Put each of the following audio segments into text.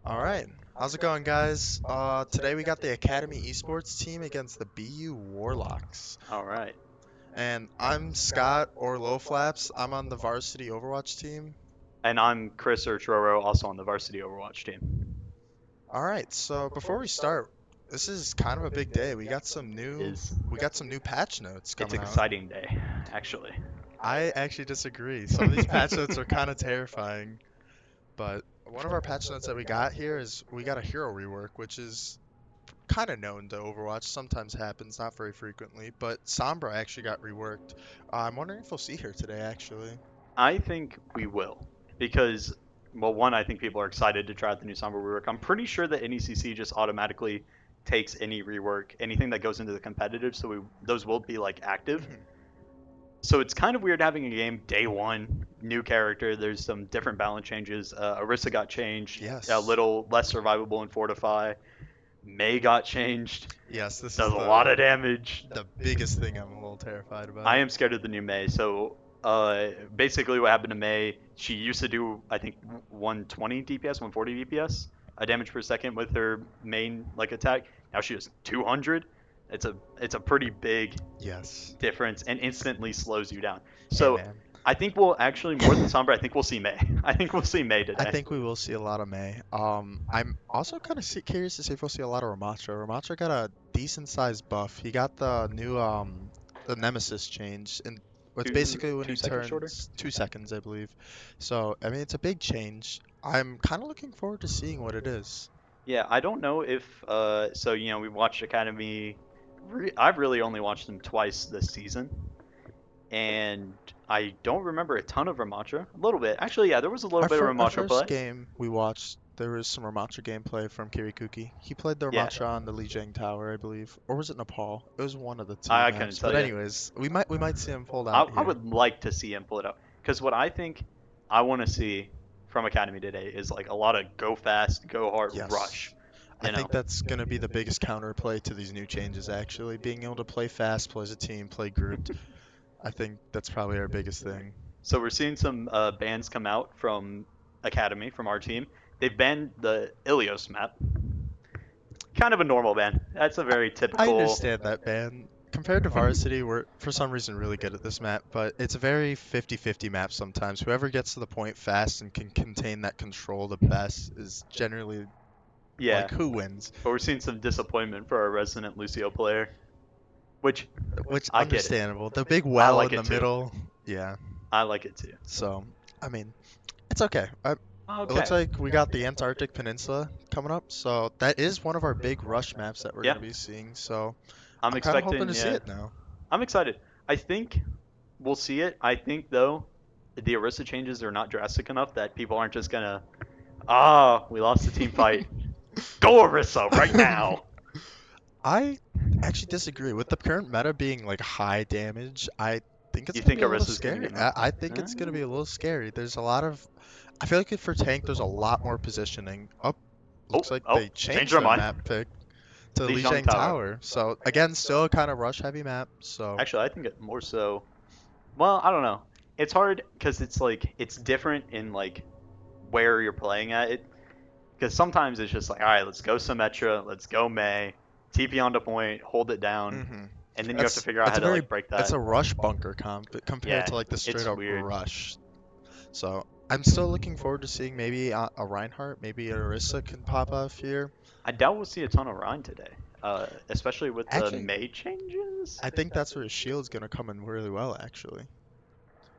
All right. How's it going, guys? Today we got the Academy Esports team against the BU Warlocks. All right. And I'm Scott or Low Flaps. I'm on the varsity Overwatch team. And I'm Chris Urtroro, also on the varsity Overwatch team. All right. So before we start, this is kind of a big day. It is. We got some new patch notes It's coming an out. exciting day, actually. I actually disagree. Some of these patch notes are kind of terrifying, but one of our patch notes that we got here is we got a hero rework, which is kind of known to Overwatch. Sometimes happens, not very frequently. But Sombra actually got reworked. I'm wondering if we'll see her today, actually. I think we will. Because, well, one, I think people are excited to try out the new Sombra rework. I'm pretty sure that NECC just automatically takes any rework, anything that goes into the competitive, so those will be like active. Mhm. So it's kind of weird having a game day one, new character. There's some different balance changes. Orisa got changed, a Yes. little less survivable in Fortify. May got changed, Yes, this does is a lot of the damage. the biggest thing I'm a little terrified I about. am scared of the new May. So basically, what happened to May? She used to do I think 120 DPS, 140 DPS, damage per second with her main like attack. Now she does 200. It's a pretty big Yes. difference and instantly slows you down. Hey, So man. I think we'll actually more than Sombra. I think we'll see May. I think we'll see May I today. think we will see a lot of May. I'm also kind of curious to see if we'll see a lot of Ramatra. Ramatra got a decent sized buff. He got the new the Nemesis change, and it's Two basically when two he seconds shorter. turns 2 seconds, I believe. So I mean, it's a big change. I'm kind of looking forward to seeing what it is. Yeah, I don't know if so we watched Academy. I've really only watched them twice this season, and I don't remember a ton of Ramatra. A little bit, actually. Yeah, there was a little bit of Our Ramatra first play. game we watched, there was some Ramatra gameplay from Kirikuki. He played the Yeah, Ramatra on the Lijiang Tower, I believe, or was it Nepal? It was one of the two I couldn't maps. tell But you. anyways, we might see him pulled out I here. would like to see him pull it out because what I think I want to see from Academy today is like a lot of go fast, go hard, Yes. rush. I You know. think that's going to be the biggest counterplay to these new changes, actually. Being able to play fast, play as a team, play grouped. I think that's probably our biggest thing. So we're seeing some bans come out from Academy from our team. They've banned the Ilios map. Kind of a normal ban. That's a very I typical. understand that, man. Compared to Varsity, we're for some reason really good at this map, but it's a very 50-50 map sometimes. Whoever gets to the point fast and can contain that control the best is generally Yeah, like who wins, but we're seeing some disappointment for our resident Lucio player, which which I get it. understandable. The big I well like in the it too. middle, yeah. I like it too. So, I mean, it's okay. It Okay. looks like we got the Antarctic Peninsula coming up, so that is one of our big rush maps that we're going Yeah, to be seeing. So I'm I'm kind of hoping expecting. to see Yeah, it now. I'm excited. I think we'll see it. I think though, the Orisa changes are not drastic enough that people aren't just gonna. We lost the team fight. Go Orisa right now. I actually disagree. With the current meta being like high damage, I think it's You going to think be a little Orisa's gonna scary. get I think it's going to be a little scary. There's a lot of, I feel like for tank, there's a lot more positioning. Oh, looks like they Changed changed our their mind. map pick to Lijiang Lijiang Tower. Tower. So again, still a kind of rush heavy map. So Actually, I think it more so. Well, I don't know. It's hard because it's like it's different in like where you're playing at it. Because sometimes it's just like, all right, let's go Symmetra, let's go May, TP onto point, hold it down, hmm and then you have to that's figure out it's how a to very like break it's that. a rush bunker comp compared Yeah, to like the straight it's up weird. rush. So I'm still looking forward to seeing maybe a Reinhardt, maybe a Orisa can pop off here. I doubt we'll see a ton of Rhine today, especially with the Actually, May changes. I think that's where his shield's gonna come in really well, actually,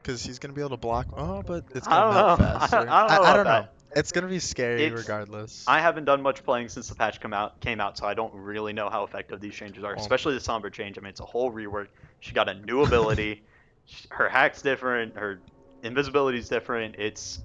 because he's gonna be able to block. Oh, but it's I gonna don't melt know. faster. I don't know I about don't know. that. It's gonna be scary It's regardless. I haven't done much playing since the patch came out, so I don't really know how effective these changes are, Well, especially the Sombra change. I mean, it's a whole rework. She got a new ability. Her hack's different. Her invisibility's different. It's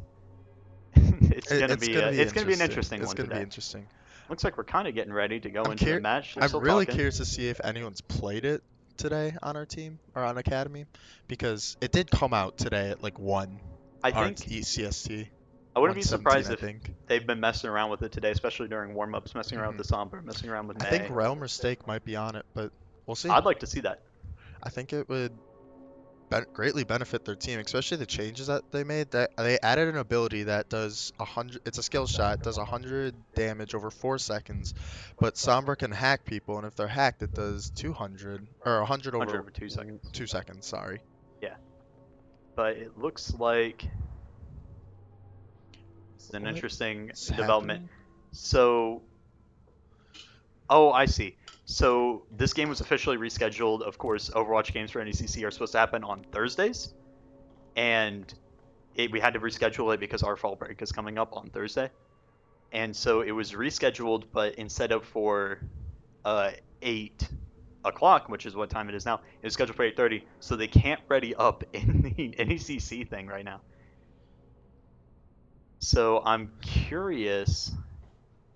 it's gonna it's be gonna be it's gonna be an interesting. interesting It's one gonna be today. interesting. Looks like we're kind of getting ready to go I'm into the cur match. They're I'm still really talking. curious to see if anyone's played it today on our team or on Academy, because it did come out today at like 1 I think CST, I wouldn't be 117 surprised I if think. they've been messing around with it today, especially during warm-ups, messing around hmm with the Sombra, messing around with I think May. Realm or Stake might be on it, but we'll see. I'd like to see that. I think it would. greatly benefit their team, especially the changes that they made. That they added an ability that does 100. It's a skill shot, does 100 damage over 4 seconds, but Sombra can hack people, and if they're hacked, it does 200 or 100 100 over over 2 seconds. 2 seconds. Sorry. Yeah. But it looks like it's an What interesting is development. happening? So, oh, I see. So this game was officially rescheduled. Of course, Overwatch games for NECC are supposed to happen on Thursdays, and we had to reschedule it because our fall break is coming up on Thursday. And so it was rescheduled, but instead of for 8 o'clock, which is what time it is now, it was scheduled for 8:30. So they can't ready up in the NECC thing right now. So I'm curious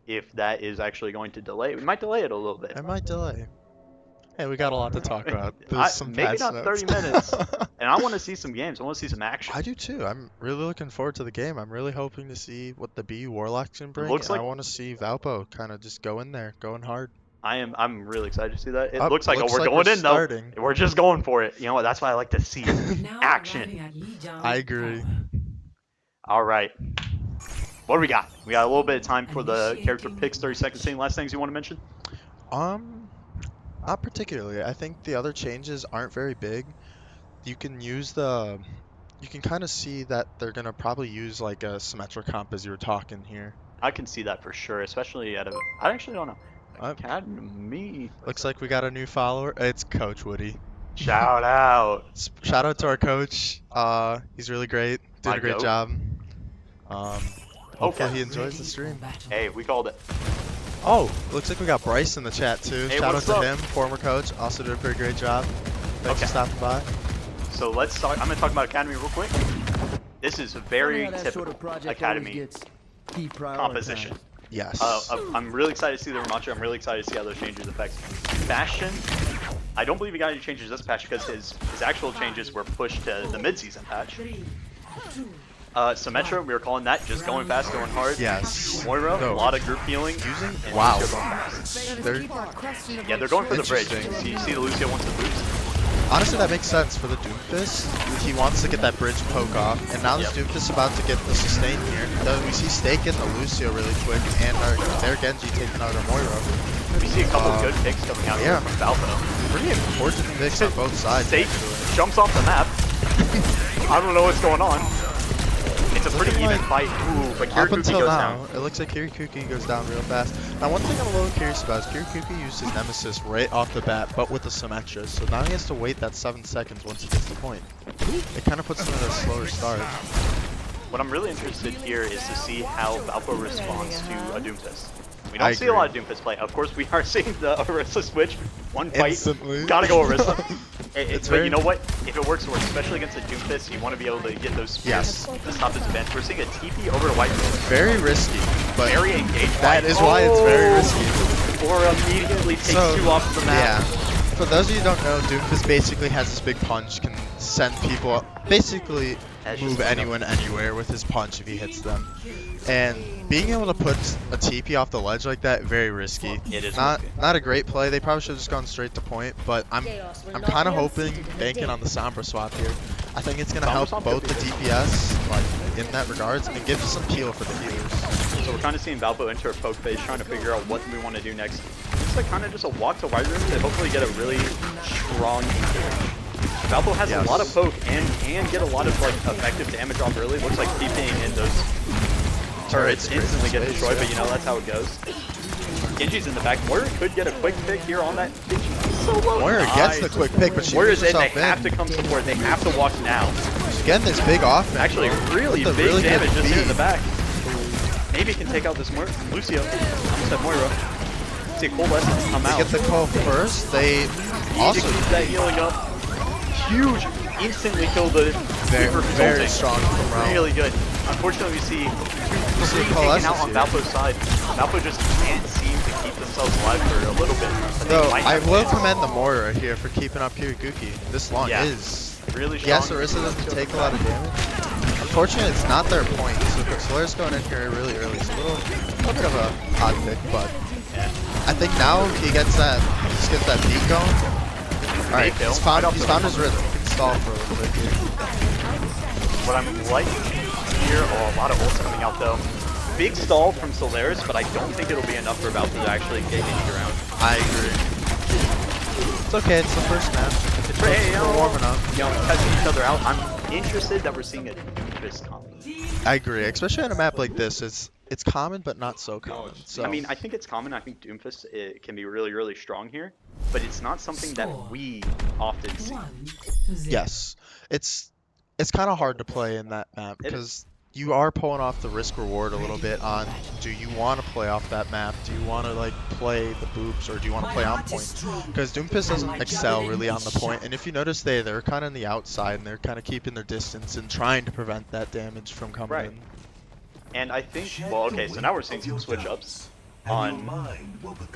if that is actually going to delay. We might delay it a little bit. It might delay. Hey, we got a lot to talk about. There's some Maybe patch not notes. 30 minutes. And I want to see some games. I want to see some action. I do too. I'm really looking forward to the game. I'm really hoping to see what the BU Warlocks can bring. Looks And I like- want to see Valpo kind of just go in there, going hard. I'm really excited to see that. It Up, looks like, looks we're like going we're in starting. though. We're just going for it. You know what? That's why I like to see action. I agree. All right. What do we got? We got a little bit of time for the character picks. 30 seconds. Any last things you want to mention? Not particularly. I think the other changes aren't very big. You can kind of see that they're gonna probably use like a symmetric comp as you were talking here. I can see that for sure, especially at I actually don't know. Uh, Academy. Looks like we got a new follower. It's Coach Woody. Shout out. Shout out to our coach. He's really great. Doing My a great goat. job. Hopefully Okay. he enjoys the stream. Hey, we called it. Oh, looks like we got Bryce in the chat too. Hey, Shout out what's to up? him, former coach. Also did a pretty great job. Thanks for stopping by. So let's start. I'm going to talk about Academy real quick. This is a very typical Academy composition. Yes. I'm really excited to see the Ramacho. I'm really excited to see how those changes affect Bastion. I don't believe he got any changes this patch because his actual changes were pushed to the mid-season patch. Symmetra, we were calling that just going fast, going hard. Yes. Moira, No. a lot of group healing. And Wow. Lucio going fast. They're, Yeah, they're going for the bridge. Interesting. You see the Lucio wants to boost. honestly, that makes sense for the Doomfist. He wants to get that bridge poke off, and now this Yep. Doomfist is about to get the sustain here. We see Stake getting the Lucio really quick, and their Genji taking out our Moira. We see a couple of good picks coming out yeah. here from Valpo. Pretty important picks on both sides. State actually. jumps off the map. I don't know what's going on. It's a pretty Looking even like- fight. Ooh, but Up Kirikuki until goes now, down. it looks like Kirikuki goes down real fast. Now, one thing I'm a little curious about is Kirikuki used his Nemesis right off the bat, but with the Symmetra, so now he has to wait that 7 seconds once he gets the point. It kind of puts him in a slower start. What I'm really interested here is to see how Valpo responds to a Doomfist. We I don't see a lot of agree. Doomfist play. Of course, we are seeing the Orisa switch. One fight. Instantly. Gotta go Orisa. It's But very- you know what? If it works, it works. Especially against a Doomfist, you want to be able to get those spears Yes. to stop his event. We're seeing a TP over to White Rose. Very risky, but Very engaged. that White. is why it's very Oh! risky. Or immediately takes So, two off the map. yeah. For those of you who don't know, Doomfist basically has this big punch, can send people up, basically That's move just- anyone anywhere with his punch if he hits them. And being able to put a TP off the ledge like that, very risky. It is not risky. not a great play. They probably should have just gone straight to point, but I'm kind of hoping, banking on the Sombra swap here. I think it's gonna Sombra help swap both could the be DPS, like in that regards, and give some peel for the healers. So we're kind of seeing Valpo enter a poke phase, trying to figure out what we want to do next. It's like kind of just a walk to wide room to hopefully get a really strong engage. Valpo has Yes. a lot of poke and can get a lot of like effective damage off early. Looks like TPing in those turrets instantly get destroyed, but you know that's how it goes. Genji's in the back. Moira could get a quick pick here on that Genji. So low. Moira gets the quick pick, but she Moira's moves in. They herself have to come support. They have to walk now. She's getting this big offense. Actually, really With a big really good damage just here in beat. the back. Maybe can take out this Lucio. Almost had Moira. See a cold essence come They out. get the call first. They Need also to keep that healing up. Huge. Instantly kill the very, Reaper very consulting. strong from Ralph. Really good. Unfortunately, we see see three Coalescence taken out on here. Valpo's side. Valpo just can't seem to keep themselves alive for a little bit. But they Though might I have will to. commend the Moira here for keeping up Kiriguki. This long Yeah. is. Really strong. Yes, Orisa doesn't take a lot of damage. Unfortunately, it's not their point. So Solaris going in here really early. It's a little bit of a odd pick, but Yeah. I think now he gets that. Just gets that beat going. All right, kill. he's found Right off he's the found rip. his rhythm. You can stall for a little bit here. What I'm liking here, a lot of ults coming out though. Big stall from Solaris, but I don't think it'll be enough for Valpo to actually get any ground. I agree. It's okay, it's the first match. It's we're warming up. Testing each other out. I'm interested that we're seeing a Doomfist combo. I agree, especially on a map like this. It's common, but not so common. So I mean, I think it's common. I think Doomfist it can be really, really strong here, but it's not something that we often see. yes, it's kind of hard to play in that map because you are pulling off the risk reward a little bit on do you want to play off that map? Do you want to like play the boops or do you want to play on point? Because Doomfist doesn't excel really on the point, and if you notice they're kind of on the outside and they're kind of keeping their distance and trying to prevent that damage from coming in. And I think, well, okay, so now we're seeing some switch ups on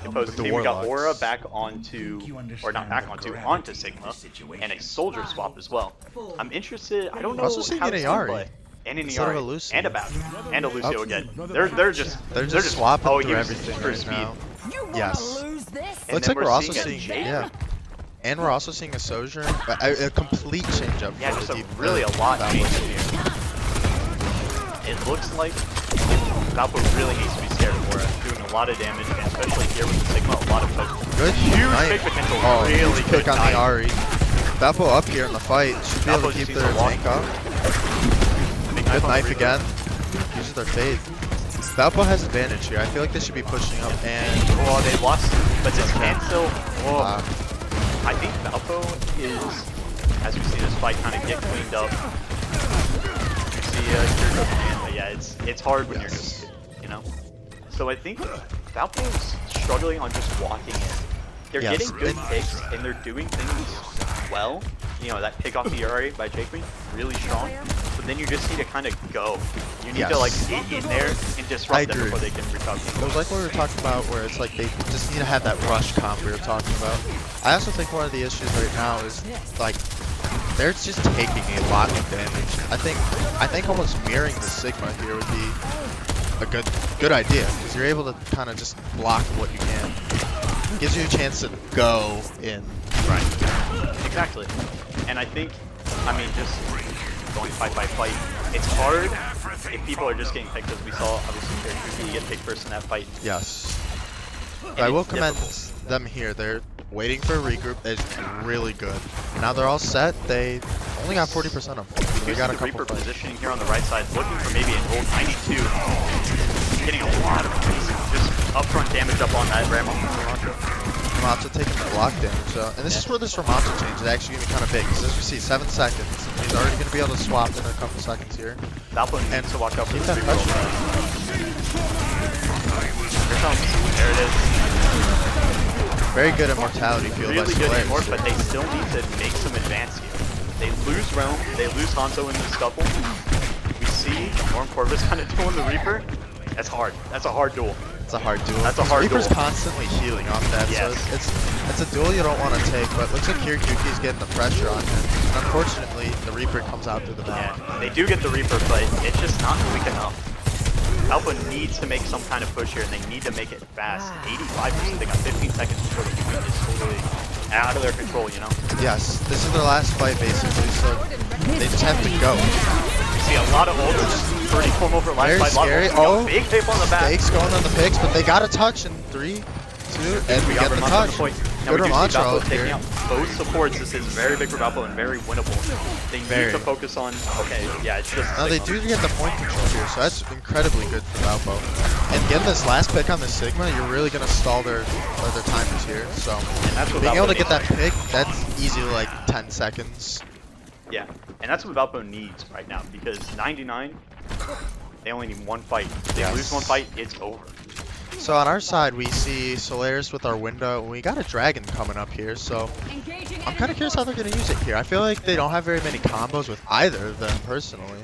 opposing team. We got Aura back onto, or not back onto Sigma, and a soldier swap as well. I'm interested, I don't know also seeing how an to Ayari. play. And an Instead of Ayari, a Lucio. and a Batman, and a Lucio again. They're just swapping through here's everything for right speed. now. Yes. And Looks then like we're also seeing seeing, a yeah. And we're also seeing a Sojourn, a complete change up. Yeah, for just the really a lot Valpo. changing here. It looks like Valpo really needs to be scared of Aura, doing a lot of damage, and especially here with the Sigma, a lot of focus. Good, Huge nice. pick potential, Oh, really huge good pick on the dive. Ari. Valpo up here in the fight should be able Valpo to keep just their needs to walk. tank up. Big Good on knife the again. Uses their fade. Valpo has advantage here. I feel like they should be pushing up and Well, they lost, but this can still. Whoa. uh, I think Valpo is, as we see this fight kind of get cleaned up. You see, here goes again, but yeah, it's hard when you're just, you know. So I think Valpo's struggling on just walking in. They're Yes, getting good and- picks and they're doing things well. You know, that pick off the Ari by Jakewing, really strong. But then you just need to kind of go. You need to like get in there and disrupt them before they can recover. It was like what we were talking about where it's like they just need to have that rush comp we were talking about. I also think one of the issues right now is like they're just taking a lot of damage. I think almost mirroring the Sigma here would be a good idea because you're able to kind of just block what you can. Gives you a chance to go in. Right. Exactly. And I think, I mean, just going fight by fight, it's hard if people are just getting picked, as we saw, obviously, Kuki get picked first in that fight. Yes. And I will it's commend difficult. them here. They're waiting for a regroup. It's really good. Now they're all set. They only got 40% of them. They got a the couple Reaper fights. positioning here on the right side, looking for maybe an old 92. Getting a lot of just upfront damage up on that Ramon. Ramatsu taking the block damage, and this is where this Ramatsu change is actually going to be kind of big, because as we see, 7 seconds. He's already going to be able to swap in a couple seconds here. Valpo needs to watch out for keep the that Reaper. pressure. Here comes, there it is. Very good immortality field Really by good Solaris anymore, here. but they still need to make some advance here. They lose Realm, they lose Hanzo in the scuffle. We see Norm Corvus kind of doing the Reaper. That's hard. That's a hard duel. It's a hard duel. That's a hard Reaper's duel. constantly healing off that, Yes. so it's a duel you don't want to take, but looks like Kirikuki's getting the pressure on him. And unfortunately, the Reaper comes out through the Yeah, back. they do get the Reaper, but it's just not quick enough. Alpha needs to make some kind of push here, and they need to make it fast. 85%, they got 15 seconds before the point is totally out of their control, you know? Yes, this is their last fight basically, so they just have to go. You see a lot of ults, pretty form over last Very fight. scary. Oh, big tape on the back. Stakes going on the picks, but they got a touch in 3, 2, and we got the Ramatsu on touch. the point. Now Good we do see Ramatsu Valpo out taking here. out both supports. This is very big for Valpo and very winnable. They Very. need to focus on, okay, yeah, it's just Now they Sigma. do get the point control here, so that's incredibly good for Valpo. And getting this last pick on the Sigma, you're really going to stall their timers here. So And that's what being Valpo able to get that needs. pick, that's easy to like 10 seconds. Yeah, and that's what Valpo needs right now, because 99, they only need one fight. If they Yes. lose one fight, it's over. So on our side, we see Solaris with our window, and we got a dragon coming up here, so I'm kind of curious how they're going to use it here. I feel like they don't have very many combos with either of them, personally.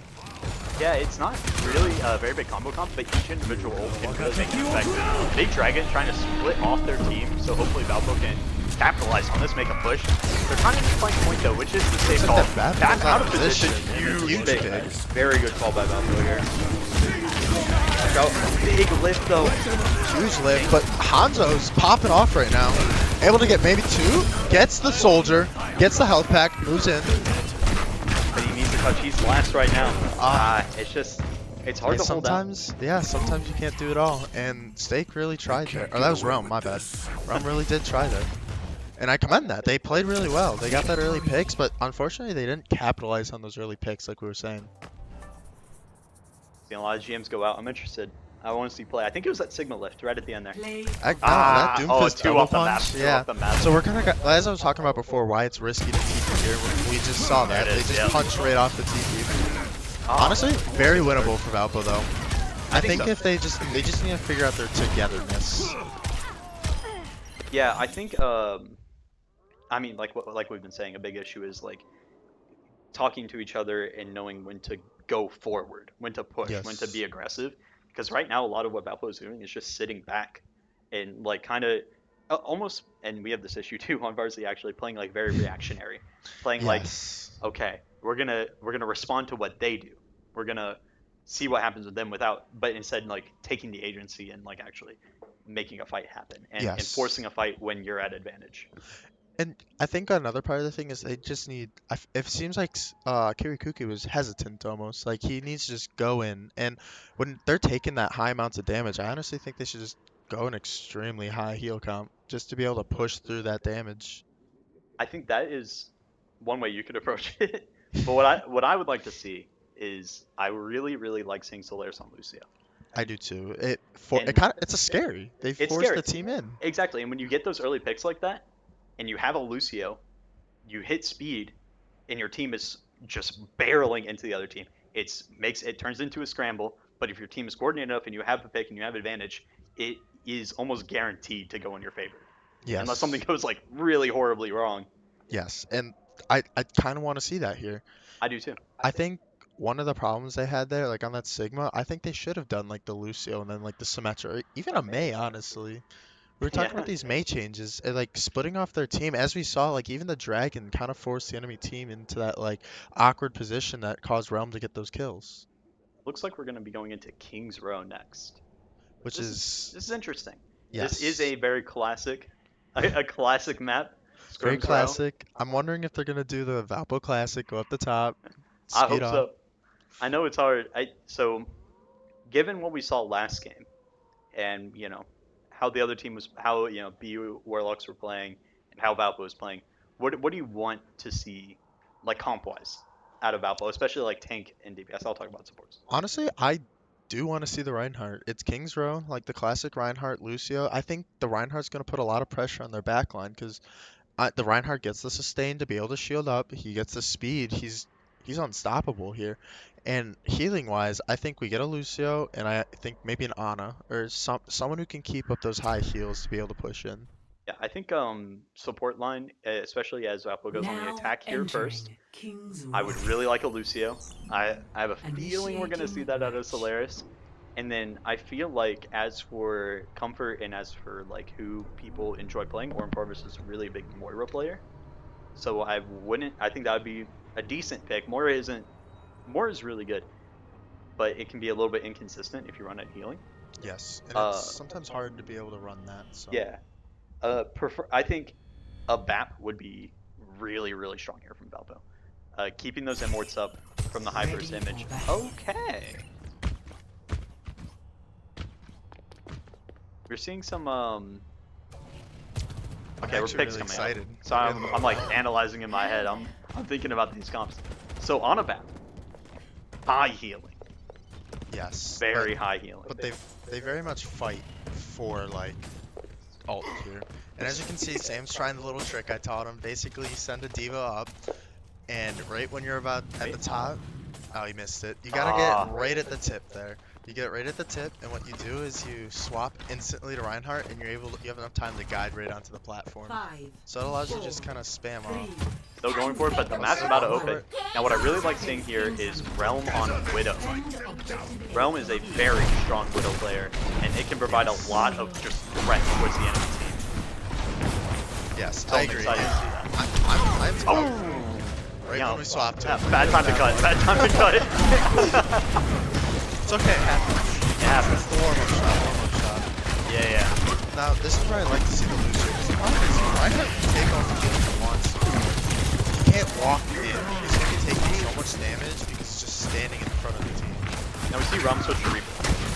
Yeah, it's not really a very big combo comp, but each individual ult can really make an effect. Big Dragon trying to split off their team, so hopefully Valpo can capitalize on this, make a push. They're trying to find point though, which is the safe Looks call. like that Back Valpo's out of out of position, position. huge Huge pick. pick. Very good call by Valpo here. Watch out. Big lift though. Huge lift, but Hanzo's popping off right now. Able to get maybe 2, gets the soldier, gets the health pack, moves in. touch. He's last right now. It's just, it's hard to hold out. Sometimes you can't do it all. And Stake really tried there. Or that was Realm, my bad. Realm really did try there. And I commend that. They played really well. They got that early picks, but unfortunately they didn't capitalize on those early picks like we were saying. Seeing a lot of GMs go out. I'm interested. I want to see play. I think it was that Sigma lift right at the end there. That Doomfist two double off the map. punch. Two Yeah. off the map. So we're kind of, as I was talking about before, why it's risky to TP here. We just saw that. They just punched right off the TP. Honestly, very winnable for Valpo though. I think so. If they just need to figure out their togetherness. Yeah, I think. I mean, like we've been saying, a big issue is like talking to each other and knowing when to go forward, when to push, when to be aggressive. Because right now, a lot of what Valpo is doing is just sitting back and like kind of almost, and we have this issue too on Varsity, actually playing like very reactionary, playing like, okay, we're gonna respond to what they do, we're gonna see what happens with them but instead like taking the agency and like actually making a fight happen and forcing a fight when you're at advantage. And I think another part of the thing is they just need. It seems like Kirikuki was hesitant almost. Like he needs to just go in, and when they're taking that high amounts of damage, I honestly think they should just go an extremely high heal count just to be able to push through that damage. I think that is one way you could approach it. But what I would like to see is I really like seeing Solaris on Lucio. I do too. It's a scary. They force the team in. Exactly, and when you get those early picks like that, and you have a Lucio, you hit speed, and your team is just barreling into the other team. It turns into a scramble, but if your team is coordinated enough and you have the pick and you have advantage, it is almost guaranteed to go in your favor. Yes. Unless something goes like really horribly wrong. Yes, and I kind of want to see that here. I do too. I think one of the problems they had there, like on that Sigma, I think they should have done like the Lucio and then like the Symmetra, or even a Mei, honestly. We were talking about these Mei changes, and, like splitting off their team. As we saw, like even the Dragon kind of forced the enemy team into that like awkward position that caused Realm to get those kills. Looks like we're going to be going into King's Row next. This is interesting. Yes. This is a very classic, a classic map. Very classic. I'm wondering if they're going to do the Valpo Classic, go up the top. I hope so. I know it's hard. So, given what we saw last game, and you know how the other team was, how BU Warlocks were playing, and how Valpo was playing, what do you want to see, like comp wise, out of Valpo, especially like tank and DPS? I'll talk about supports. Honestly, I do want to see the Reinhardt. It's King's Row, like the classic Reinhardt Lucio. I think the Reinhardt's going to put a lot of pressure on their backline because the Reinhardt gets the sustain to be able to shield up. He gets the speed. He's unstoppable here. And healing wise, I think we get a Lucio, and I think maybe an Ana or someone who can keep up those high heals to be able to push in. Yeah, I think support line, especially as Valpo goes on the attack here first, I would really like a Lucio. I have a feeling we're gonna see that out of Solaris. And then I feel like as for comfort and as for like who people enjoy playing, Orin Parvis is really a big Moira player. So I think that would be a decent pick. Moira is really good, but it can be a little bit inconsistent if you run at healing. Yes, and it's sometimes hard to be able to run that. So. Yeah, I think a BAP would be really strong here from Valpo. Keeping those immorts up from the high burst image. Okay. We're seeing some okay, we're picks really coming excited. up. So I'm like analyzing in my head. I'm thinking about these comps. So on a BAP, high healing. Yes. Very high healing. But they very much fight for like ult here. And as you can see, Sam's trying the little trick I taught him. Basically, you send a diva up, and right when you're about at the top, oh, you missed it. You gotta get right at the tip there. You get right at the tip, and what you do is you swap instantly to Reinhardt, and you have enough time to guide right onto the platform. So it allows you to just kind of spam off. Still going for it, but the map's about to open. Now what I really like seeing here is Realm on Widow. Realm is a very strong Widow player, and it can provide a lot of just threat towards the enemy team. Yes, So I I'm agree. excited to see that. I'm right when we swapped to bad time to cut. Bad time to cut. It's okay, it happens. It happens. It's the warm-up shot. Yeah. Now, this is where I like to see the Lucio, because the problem is Reinhardt can take off the healing at once. He can't walk in. He's going to get taking so much damage because it's just standing in front of the team. Now we see Rum switch to Reaper.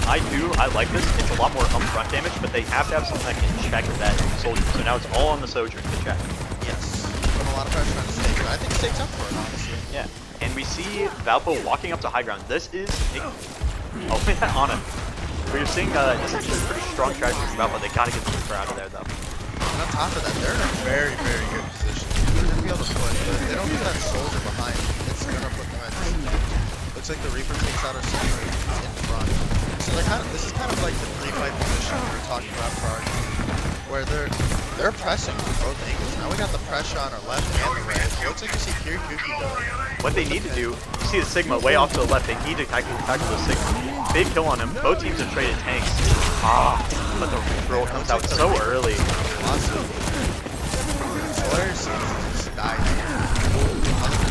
I like this. It's a lot more upfront damage, but they have to have something that can check that soldier. So now it's all on the Sojourn to check. Yes. Put a lot of pressure on Steak, but I think Steak's up for it, honestly. Yeah. And we see Valpo walking up to high ground. This is oh yeah, Ana. We're seeing this is actually a pretty strong strategy from Valpo. They gotta get the Reaper out of there though. And on top of that, they're in a very, very good position. They're gonna be able to push, but if they don't get that soldier behind, it's gonna put them at disadvantage. Looks like the Reaper takes out our soldier in front. So this is kind of like the pre-fight position we were talking about prior, where they're pressing from both angles. Now we got the pressure on our left and the right. It looks like you see Kirikuki going. What they need to do, you see the Sigma way off to the left. They need to tackle the Sigma. Big kill on him. Both teams have traded tanks. But the roll comes out so early. Awesome. Players just died here.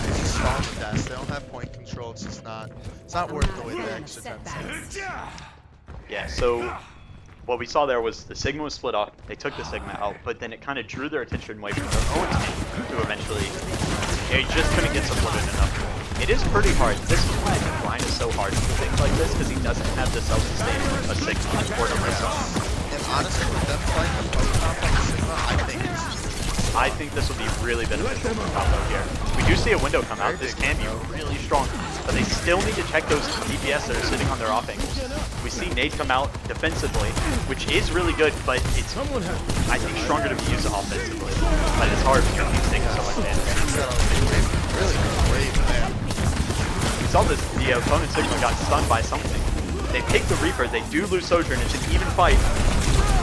It's just falling the desk. They don't have point control. It's just not. It's not worth the wait the extra 10 seconds. Yeah. So what we saw there was the Sigma was split off. They took the Sigma out, but then it kind of drew their attention away from their own team to eventually. They just couldn't get supported enough. It is pretty hard. This is why I think Ryan is so hard to do things like this, because he doesn't have the self-sustain a Sigma to support him himself. And honestly, with them playing the post comp on the Sigma, I think this will be really beneficial for Valpo here. We do see a window come out. This can be really strong, but they still need to check those DPS that are sitting on their off angles. We see Nate come out defensively, which is really good, but it's, I think, stronger to be used offensively. But it's hard because he's taking so much damage. Really great man. We saw this, the opponent Sigma got stunned by something. They pick the Reaper, they do lose Sojourn, it's an even fight.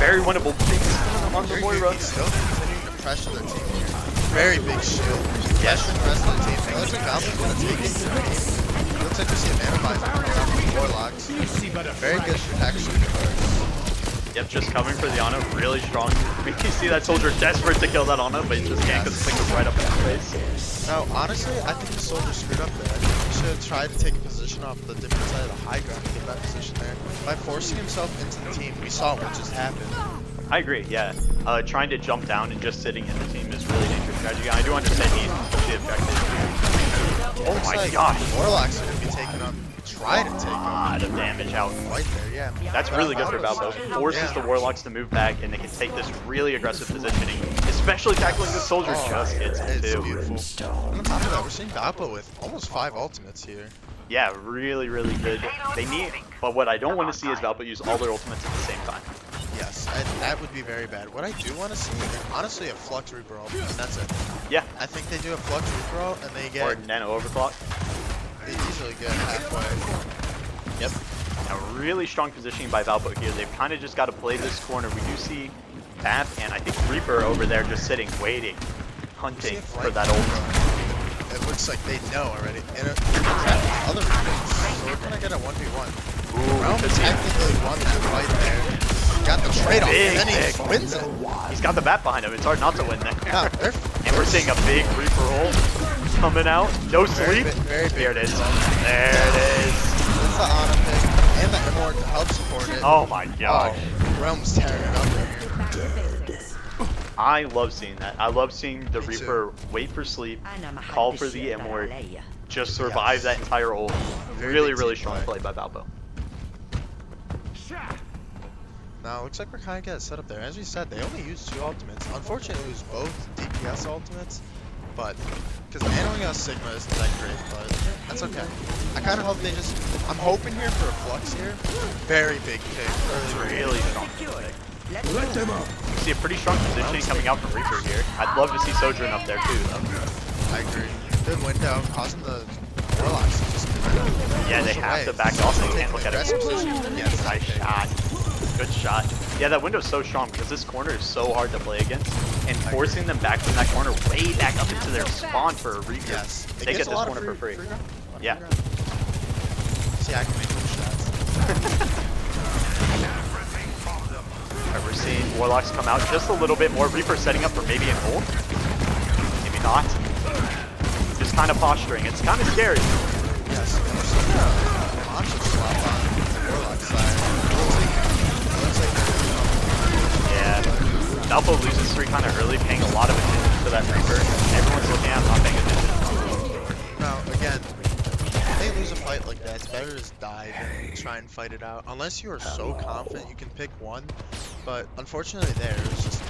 Very winnable things on the Moira. Still continuing to pressure their team here. Very big shield. Pressure the rest of the team. It looks like Valpo's gonna take it to the game. Looks like we see a mana visor coming out from Warlocks. Very good protection. Yep, just coming for the Ana, really strong. We can see that soldier desperate to kill that Ana, but he just can't because the thing was right up in his face. No, honestly, I think the soldier screwed up there. I think he should have tried to take a position off the different side of the high ground to get that position there. By forcing himself into the team, we saw what just happened. I agree, yeah. Trying to jump down and just sitting in the team is really dangerous strategy. I do understand he's the objective. Oh my gosh. Warlocks are going to be taking up. Try to take a lot of damage out. Right there, yeah. That's really good for Valpo. Forces the Warlocks to move back, and they can take this really aggressive positioning, especially tackling the soldier. Just gets it too. Beautiful. And on top of that, we're seeing Valpo with almost 5 ultimates here. Yeah, really, really good. They need, but what I don't want to see is Valpo use all their ultimates at the same time. Yes, that would be very bad. What I do want to see is honestly a Flux Reaper ult, and that's it. Yeah. I think they do a Flux Reaper ult, and they get... Or Nano Overclock. They easily get halfway. Yep. Now, really strong positioning by Valpo here. They've kind of just got to play this corner. We do see Bap and I think Reaper over there just sitting, waiting, hunting for that ult. It looks like they know already. And other things, so we're gonna get a 1v1. Realm technically won that fight there. Got the trade-off, and then he wins it. He's got the bat behind him. It's hard not to win there. Yeah, and we're seeing a big Reaper ult coming out. No sleep. There it is. There it is. It's the Ana pick and the Immort to help support it. Oh my gosh. Oh, Realm's tearing it up here. I love seeing that. I love seeing the Reaper wait for sleep, call for the Immort, just survive that entire ult. Really, really strong play by Valpo. Now, it looks like we're kind of getting set up there. As we said, they only used 2 ultimates. Unfortunately, it was both DPS ultimates, but because nanoing us Sigma isn't that great, but that's okay. I kind of hope they just... I'm hoping here for a Flux here. Very big pick. Really strong pick. Let them up. You see a pretty strong positioning coming out from Reaper here. I'd love to see Sojourn up there too, though. I agree. Good window, causing the Warlocks to just... Yeah, they have to back off. They can't look at it. Yes, nice shot. Good shot. Yeah, that window's so strong because this corner is so hard to play against, and forcing them back from that corner way back up into their spawn for a Reaper. Yes. They get this corner for free. Yeah. See, I can make those shots. Alright, we're seeing Warlocks come out just a little bit more. Reaper setting up for maybe an ult. Maybe not. Just kind of posturing. It's kind of scary. Yes. We're seeing a launcher swap on the Warlock side. Yeah, Valpo loses 3 kind of early, paying a lot of attention to that Reaper. Everyone's looking at him, not paying attention. Now, again, fight like that, it's better to just die than try and fight it out. Unless you are so confident you can pick one. But unfortunately there, it's just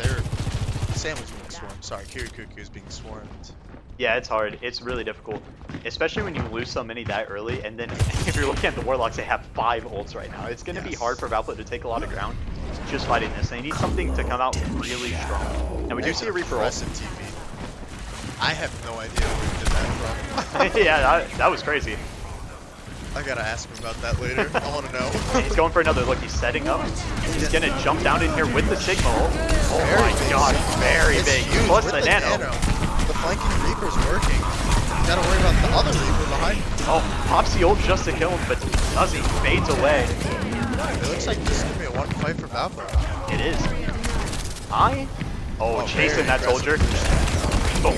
Sam was being swarmed. Sorry, Kirikuku is being swarmed. Yeah, it's hard. It's really difficult. Especially when you lose so many that early, and then if you're looking at the Warlocks, they have 5 ults right now. It's going to be hard for Valpo to take a lot of ground just fighting this. They need something to come out really strong. And we do see a Reaper ult. I have no idea where he did that from. Yeah, that was crazy. I gotta ask him about that later. I want to know. He's going for another look. He's setting up. He's going to jump down in here with the Sigma ult. Oh my god, very big. Plus the nano. The flanking Reaper's working. You gotta worry about the other Reaper behind him. Oh, pops the ult just to kill him, but doesn't. He fades away. It looks like this is gonna be a one fight for Valpo. It is. Chasing that soldier. Boom.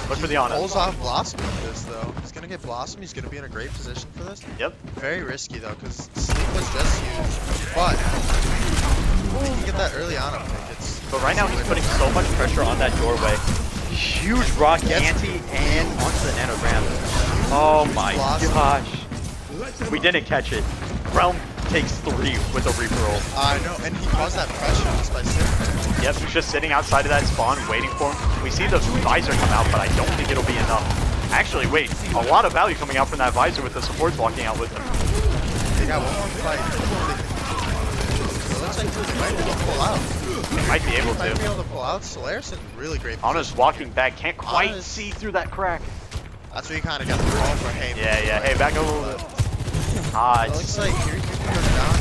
Look for the honor. Pulls off Blossom with this though. He's gonna get Blossom. He's gonna be in a great position for this. Yep. Very risky though, because Sleep was just used. But if he can get that early on pick, But right now he's putting so much pressure on that doorway. Huge rock anti and onto the nanogram. Oh my gosh. We didn't catch it. Realm takes 3 with a Reaper ult. I know, and he caused that pressure just by sitting there. Yep, he's just sitting outside of that spawn waiting for him. We see the visor come out, but I don't think it'll be enough. Actually, wait, a lot of value coming out from that visor with the supports walking out with him. They got one more fight. It looks like they might be able to pull out. They might be able to. Might be able to pull out. Solaris in really great position. Ana's walking back, can't quite see through that crack. That's where you kind of got the ball for Heyman. Yeah, hey, back up a little bit. It looks like Kirikuku goes down.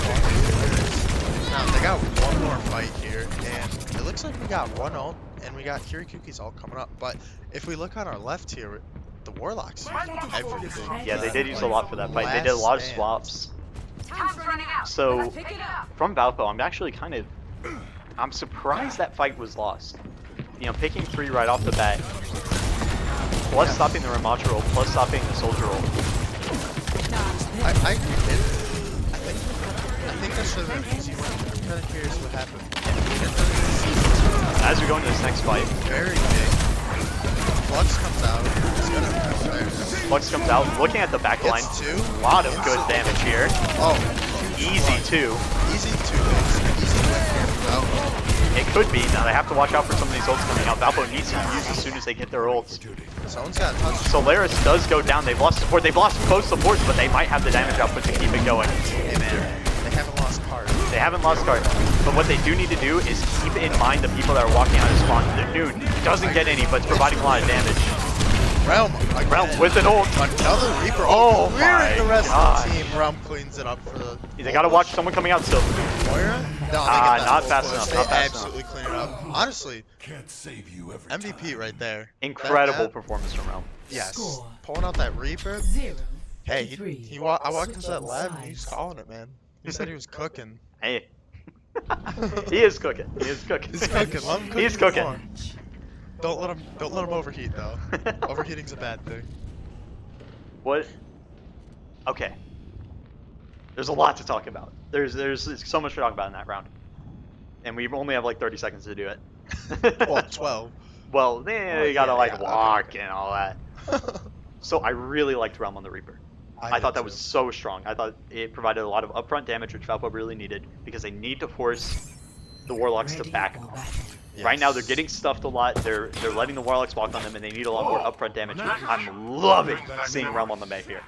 Now, they got one more fight here, and it looks like we got one ult, and we got Kirikuki's ult coming up. But if we look on our left here, the Warlocks everything. Yeah, they did use a lot for that fight. They did a lot of swaps. So, from Valpo, I'm surprised that fight was lost. You know, picking 3 right off the bat, plus stopping the Ramacha ult, plus stopping the Soldier ult. I think that should have been an easy one. I'm kind of curious what happened. As we go into this next fight, very big. Flux comes out. It's gonna there. Flux comes out, looking at the back line. A lot of good damage here. Oh, easy 2. Easy 2 hits. Easy win here for Valpo. It could be. Now they have to watch out for some of these ults coming out. Valpo needs to use as soon as they get their ults. Someone's got a touch. Solaris does go down. They've lost support. They've lost both supports, but they might have the damage output to keep it going. Hey man, they haven't lost card. They haven't lost card. But what they do need to do is keep in mind the people that are walking out of spawn. The Noon doesn't get any, but it's providing a lot of damage. Realm with an ult. Another Reaper. Oh my the rest gosh. of the team. Realm cleans it up for the. They gotta watch someone coming out still. Moira? No, not fast enough. They absolutely clean it up. Honestly, MVP right there. Incredible performance from Realm. Yes. Pulling out that Reaper. Hey, I walked into that lab and he was calling it, man. He said he was cooking. Hey. He is cooking. He is cooking. He's cooking. Let him cook. He's cooking. More. Don't let him overheat though. Overheating's a bad thing. What? Okay. There's a lot to talk about. There's so much to talk about in that round, and we only have like 30 seconds to do it. Well, 12. Well, you gotta walk and all that. So I really liked Realm on the Reaper. I thought that was so strong. I thought it provided a lot of upfront damage, which Valpo really needed, because they need to force the Warlocks to back off. Yes. Right now they're getting stuffed a lot. They're letting the Warlocks walk on them, and they need a lot more upfront damage. I'm loving seeing Realm on the May here.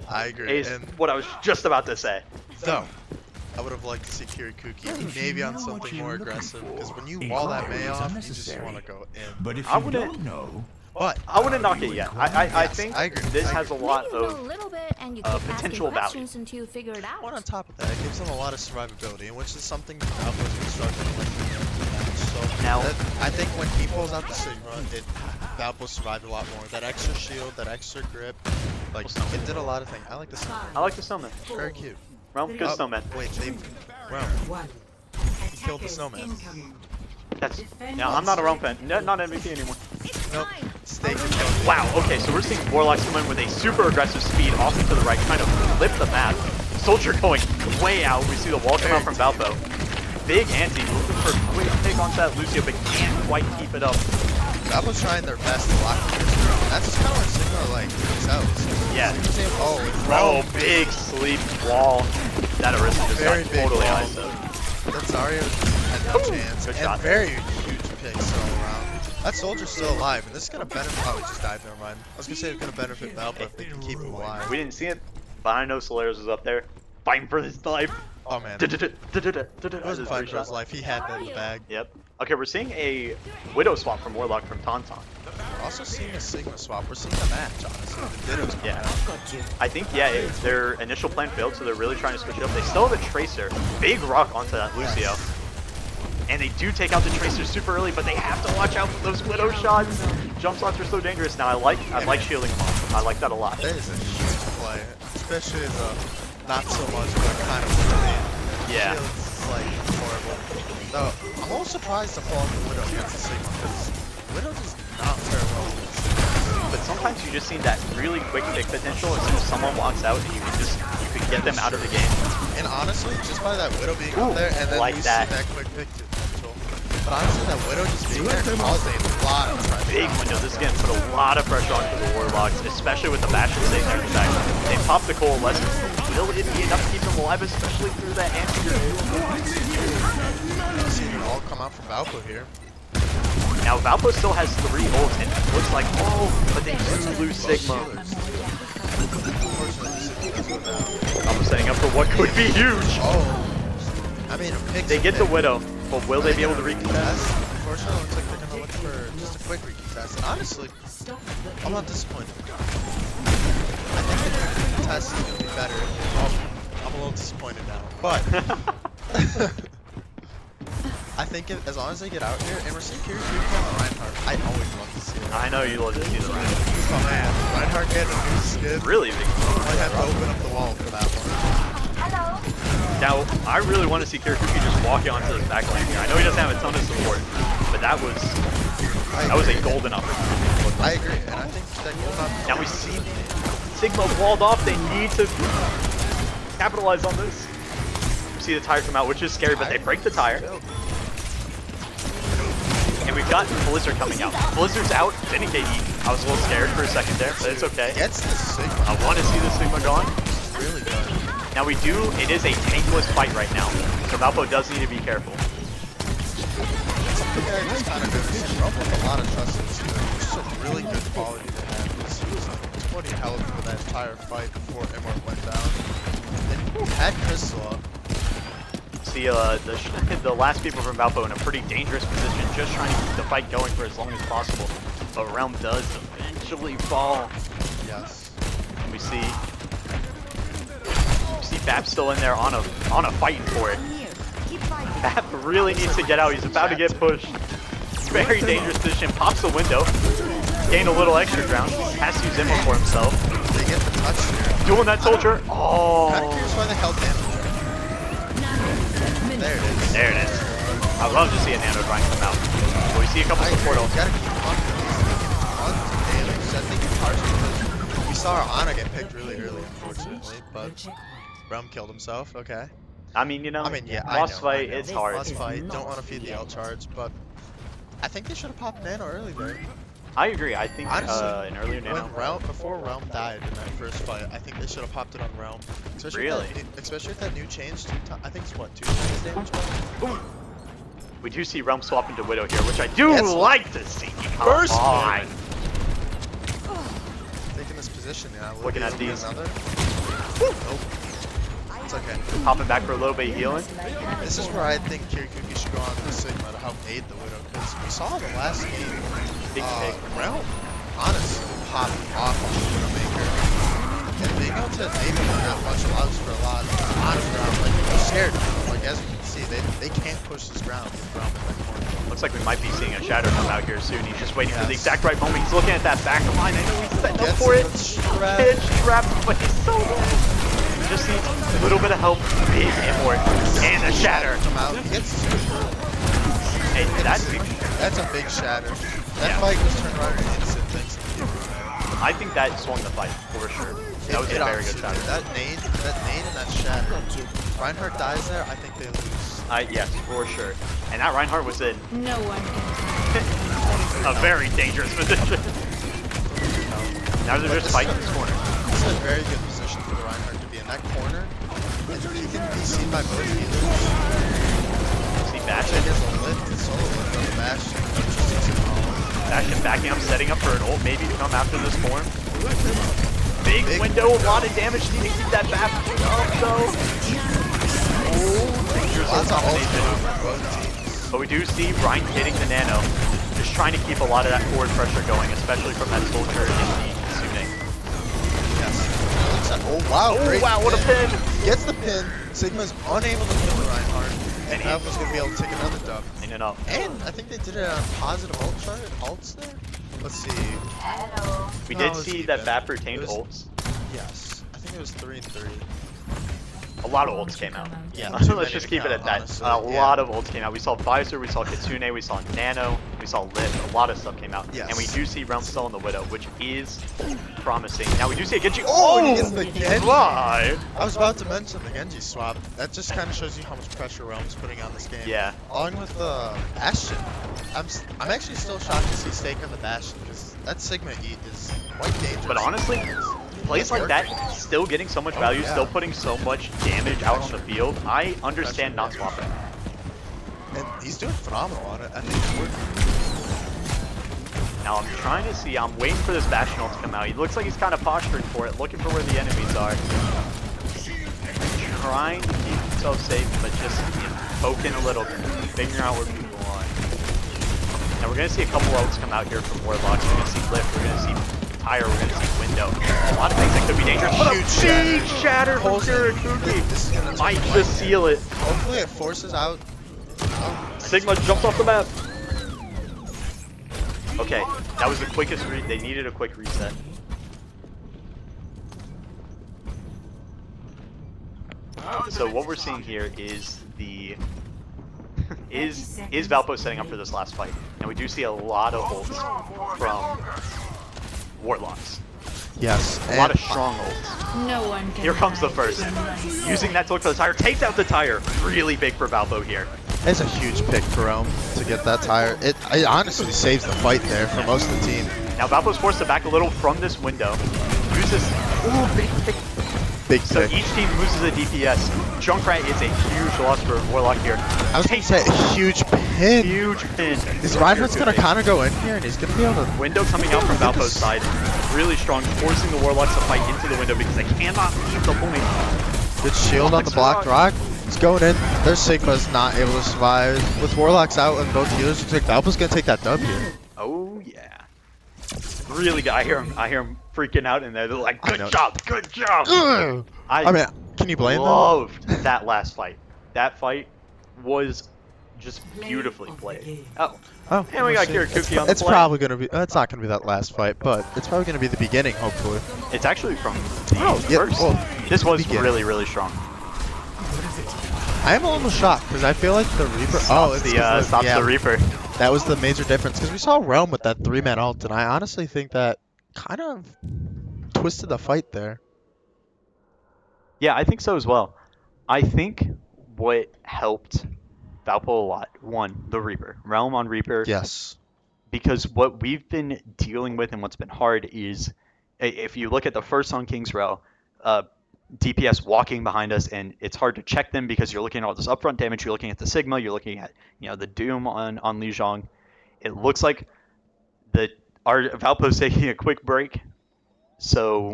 I agree. Is what I was just about to say. Though, I would have liked to see Kirikuki maybe on something more aggressive, because when you wall that May off, you just want to go in. But if you don't know, I wouldn't knock it yet. I think this has a lot of potential value. One on top of that, it gives them a lot of survivability, which is something Valpo's been struggling with in the match. So now, I think when he pulls out the Sigma, Valpo survived a lot more. That extra shield, that extra grip, like it did a lot of things. I like the snowman. I like the snowman. Very cute. Realm, good snowman. Wait, Realm. He killed the snowman. I'm not a Realm fan. Not MVP anymore. Nope. Wow, okay, so we're seeing Warlocks come in with a super aggressive speed off and to the right, trying to flip the map. Soldier going way out. We see the wall come out from Valpo. Big anti, looking for a quick take onto that Lucio, but can't quite keep it up. Valpo's trying their best to lock this room. That's just kind of what Sigma excels. Yeah. Oh, big sleep wall. That Arista just Very got big totally wall. iced up. That Zarya had no chance. Good And shot. very huge picks all around. That soldier's still alive, and this is gonna benefit. Oh, he just died. Never mind. I was gonna say it's gonna benefit Valpo if they can keep him alive. We didn't see it, but I know Solaris was up there fighting for his life. Oh man. He He wasn't fighting for his life. He had that in the bag. Yep. Okay, we're seeing a Widow swap from Warlock from Tauntaun. We're also seeing a Sigma swap. We're seeing a match, honestly. The Ditto's coming Yeah. out. I think, yeah, their initial plan failed, so they're really trying to switch it up. They still have a Tracer. Big rock onto that Lucio. And they do take out the Tracer super early, but they have to watch out for those Widow shots. Jump shots are so dangerous now. I like shielding them off. I like that a lot. That is a huge play, especially the not so much, but kind of really. Yeah. Shield's like horrible. Though I'm a little surprised to fall into Widow against the Sigma because Widow does not fare well. But sometimes you just need that really quick pick potential as soon as someone walks out and you can get them out of the game. And honestly, just by that Widow being Ooh, up there and then like you that. see that quick pick potential. But honestly, that Widow just being there caused a lot of pressure. Big window. This is going to put a lot of pressure onto the Warlocks, especially with the Bastion sitting there in the back. They popped the Coalescence. Will it be enough to keep them alive, especially through that anti-grenade? See it all come out from Valpo here. Now, Valpo still has 3 ults, and it looks like, oh, but they do lose Sigma. Unfortunately, Sigma does go down. I'm setting up for what could be huge. Oh. I mean, a pick. They get the Widow, but will they be able to recontest? Unfortunately, it looks like they're going to look for just a quick recontest. And honestly, I'm not disappointed. I think the recontest is going to be better. I'm a little disappointed now. But I think as long as they get out here, and we're seeing Kiryu on Reinhardt, I always love to see it. I know you love to see the Reinhardt. Oh man, Reinhardt getting a new skin. Really big. I have to open up the wall for that one. Now, I really want to see Kirakuki just walk onto the back lane here. I know he doesn't have a ton of support, but that was a golden opportunity. I agree, and I think that golden opportunity. Now we see Sigma walled off. They need to capitalize on this. We see the tire come out, which is scary, but they break the tire. And we've got Blizzard coming out. Blizzard's out. Jenny KD. I was a little scared for a second there, but it's okay. Gets the Sigma. I want to see the Sigma gone. Really good. Now we do, it is a tankless fight right now, so Valpo does need to be careful. Something I just kind of noticed is Rumble with a lot of trust in this team. It's just a really good quality to have. This was 20 health for that entire fight before Emor went down. And had Crystal up. See the last people from Valpo in a pretty dangerous position, just trying to keep the fight going for as long as possible. But Realm does eventually fall. Yes. We see Bap still in there on a fighting for it. Bap really needs to get out. He's about to get pushed. Very dangerous position. Pops the window. Gained a little extra ground. Has to use Immo for himself. They get the touch here. Doing that soldier. Kind of Oh. curious why they held damage there. There it is. There it is. I'd love to see a nano grind come out. But we see a couple support You ults. gotta keep on tons of damage. I think it's hard because we saw our Ana get picked really early, unfortunately, but Realm killed himself. Okay. I mean, you know, Yeah, lost I fight, know. it's hard. Lost fight. Don't want to feed the L charge, but I think they should have popped Nano early there. I agree. I think Honestly, an earlier nano. Before Realm died in that first fight, I think they should have popped it on Realm. Especially Really? Especially with that new change. I think it's what, 2 times damage. We do see Realm swap into Widow here, which I do Yes. like to see. Come First on. Taking this position, yeah. Looking at these. Another. Nope. It's okay. Popping back for a little bit of healing. This is where I think Kirikuki should go on the Sigma to help aid the Widow, because we saw the last game. Big pick. Realm, honestly, popped off on the Widowmaker. And being able to enable them that much allows for a lot of honest ground. Like, they're scared. Like, as you can see, they can't push this ground with Realm in that corner. Looks like we might be seeing a Shadow come out here soon. He's just waiting for the exact right moment. He's looking at that back line. I know he's setting up for it. It's trapped, but he's so dead. He just needs a little bit of help. Big import. And a Shatter. Come out. He gets super. Hey, That's a big shatter. That Yeah. fight was turned around in an instant thanks to you. I think that swung the fight, for sure. That was a very good honestly shatter. did. That nade and that shatter. If Reinhardt dies there, I think they lose. Yes, for sure. And that Reinhardt was in No one can. a very dangerous position. Now they're just fighting this corner. This is a very good position for the Reinhardt to that corner, and he can be seen by both healers. See He Bastion. has a lift, a solo lift on the Bastion. Interesting signal. Bastion backing up, setting up for an ult maybe to come after this form. Big window, a lot of damage. Need to keep that back up though. Oh, dangerous ult Lots of ult combination. from both teams. But we do see Ryan hitting the nano. Just trying to keep a lot of that forward pressure going, especially from that soldier in the Sune. Yes. Oh wow, Oh great wow, what a pin! Gets the pin. Sigma's unable to kill the Reinhardt, and Valpo's gonna be able to take another dub. In and up. And I think they did it on positive ult chart. Ults there. Let's see. We No, did it was see that even. Vap retained It was- ults. Yes, I think it was 3 and 3. A lot of ults came out. Yeah, Let's too many just to keep it count, at that. honestly, A yeah. lot of ults came out. We saw Visor, we saw Kitsune, we saw Nano, we saw Lift. A lot of stuff came out. Yes. And we do see Realm Cell and the Widow, which is promising. Now we do see a Genji. Oh, Oh! he gets the Genji. Why? I was about to mention the Genji swap. That just kind of shows you how much pressure Realm's putting on this game. Yeah. Along with the Bastion. I'm actually still shocked to see Stake on the Bastion because that Sigma Eat is quite dangerous. But honestly, plays like that, still getting so much value, yeah. still putting so much damage out on the field. I understand not swapping. And he's doing phenomenal on it. I think it's working. Now I'm trying to see, I'm waiting for this Bastion ult to come out. He looks like he's kind of posturing for it, looking for where the enemies are. Trying to keep himself safe, but just poking a little bit, figuring out where people are. Now we're going to see a couple ults come out here from Warlocks. We're going to see Lift, we're going to see Tire, we're going to see Window. A lot of things that could be dangerous. But a huge shatter from Kurakuki This is gonna might take just seal it. Hopefully it forces out. Oh, Sigma jumps off the map. Okay, that was the quickest they needed a quick reset. So what we're seeing here is the is Valpo setting up for this last fight. And we do see a lot of ults from Warlocks. yes. A lot of strong ults. No one can Here comes the hide first. from my sight. Using that to look for the tire, takes out the tire. Really big for Valpo here. It's a huge pick for Realm to get that tire. It honestly saves the fight there for most of the team. Now Valpo's forced to back a little from this window. Uses big pick. Big So pick. each team loses a DPS. Junkrat is a huge loss for Warlock here. I was going to say a huge pin. Huge pin. Is Reinhardt's going to kind of go in here and he's going to be able to... Window coming out from Valpo's side. Really strong, forcing the Warlocks to fight into the window because they cannot leave the point. Good shield on the blocked rock. He's going in. Their Sigma's not able to survive. With Warlocks out and both healers, looks like Valpo's going to take that dub here. Oh yeah. Really good. I hear him freaking out in there. They're like, good job, good job. Ugh. I mean, can you blame them? Loved that last fight. That fight was just beautifully played. Oh, Oh, and we got we'll see. Kurakuki on the It's play. probably going to be... it's not going to be that last fight, but it's probably going to be the beginning, hopefully. It's actually from the yeah, first. well, This was beginning. really, really strong. I am a little shocked because I feel like the Reaper... Oh, it's 'cause of- Stops yeah, the Reaper. that was the major difference because we saw Realm with that 3-man ult, and I honestly think that kind of twisted the fight there. Yeah, I think so as well. I think what helped Valpo a lot, one, the Reaper. Realm on Reaper. Yes. Because what we've been dealing with and what's been hard is, if you look at the first on King's Row, DPS walking behind us, and it's hard to check them because you're looking at all this upfront damage, you're looking at the Sigma, you're looking at the Doom on Lijiang. It looks like our Valpo's taking a quick break. So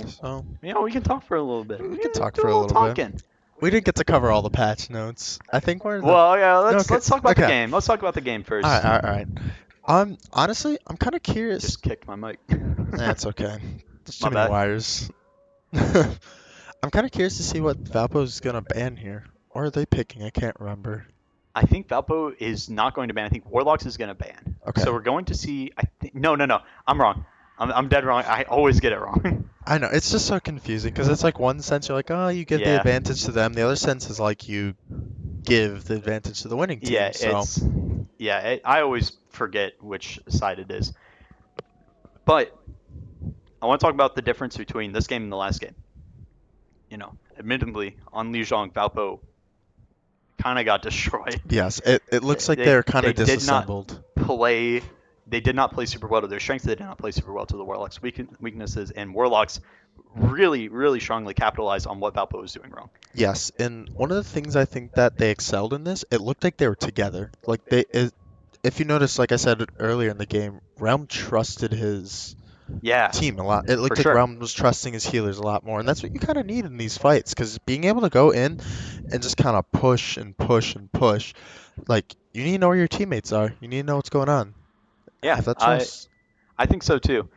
we can talk for a little bit. We can talk do for a little talking. bit. We didn't get to cover all the patch notes. I think we're... Well, yeah, let's Okay, talk about the okay. game. Let's talk about the game first. All right. Honestly, I'm kind of curious. Just kicked my mic. That's okay. There's too My many bad. wires. I'm kind of curious to see what Valpo's gonna ban here. Or are they picking? I can't remember. I think Valpo is not going to ban. I think Warlocks is going to ban. Okay. So we're going to see. No. I'm wrong. I'm dead wrong. I always get it wrong. I know, it's just so confusing because it's like one sense you're like, oh, you give the Yeah. advantage to them. The other sense is like you give the advantage to the winning team. Yeah, so. I always forget which side it is. But I want to talk about the difference between this game and the last game. Admittedly, on Lijiang, Valpo kind of got destroyed. Yes, it looks like They- they're kind they of did not disassembled. Play they did not play super well to their strengths. They did not play super well to the Warlock's weaknesses, and Warlocks really, really strongly capitalized on what Valpo was doing wrong. Yes, and one of the things I think that they excelled in this, it looked like they were together. Like if you notice, like I said earlier in the game, Realm trusted his Yeah, team a lot. It looked for like sure. Realm was trusting his healers a lot more, and that's what you kind of need in these fights, because being able to go in and just kind of push and push and push, like you need to know where your teammates are. You need to know what's going on. Yeah, Have that trust. I think so too.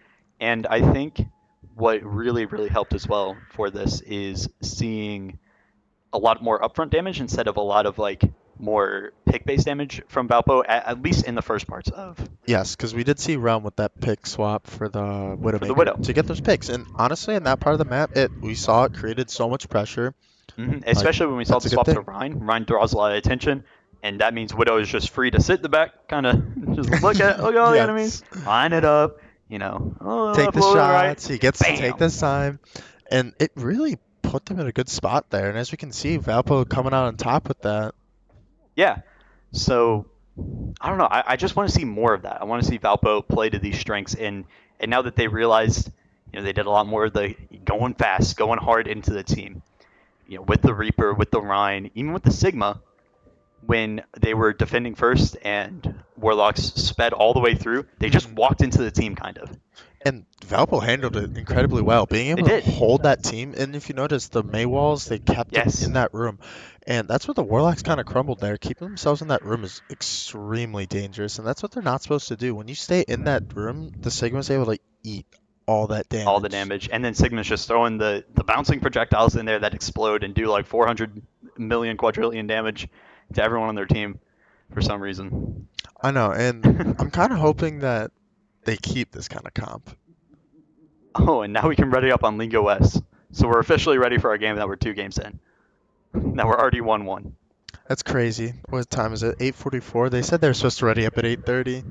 And I think what really, really helped as well for this is seeing a lot more upfront damage instead of a lot of like more pick-based damage from Valpo, at least in the first parts of Yes, because we did see Realm with that pick swap for the for the Widowmaker Widow. to get those picks, and honestly, in that part of the map, we saw it created so much pressure. Like Especially when we saw that's the a good swap to thing. Rhine. Rhine draws a lot of attention, and that means Widow is just free to sit in the back, kind of just look at all the enemies, Yes. line it up, you know, a little Take left, a the little right, shots. He gets to take bam. this time, and it really put them in a good spot there. And as we can see, Valpo coming out on top with that. Yeah. So I don't know. I just want to see more of that. I want to see Valpo play to these strengths, and now that they realized, they did a lot more of the going fast, going hard into the team. With the Reaper, with the Rhine, even with the Sigma, when they were defending first and Warlocks sped all the way through, they just walked into the team kind of. And Valpo handled it incredibly well, being They able to did. hold that team. And if you notice, the May walls, they kept them Yes. in that room. And that's where the Warlocks kind of crumbled there. Keeping themselves in that room is extremely dangerous. And that's what they're not supposed to do. When you stay in that room, the Sigma's able to eat all that damage. All the damage. And then Sigma's just throwing the bouncing projectiles in there that explode and do like 400 million quadrillion damage to everyone on their team for some reason. I know. And I'm kind of hoping that they keep this kind of comp. Oh, and now we can ready up on League OS. So we're officially ready for our game that we're 2 games in. Now we're already 1-1. That's crazy. What time is it? 8:44. They said they were supposed to ready up at 8:30.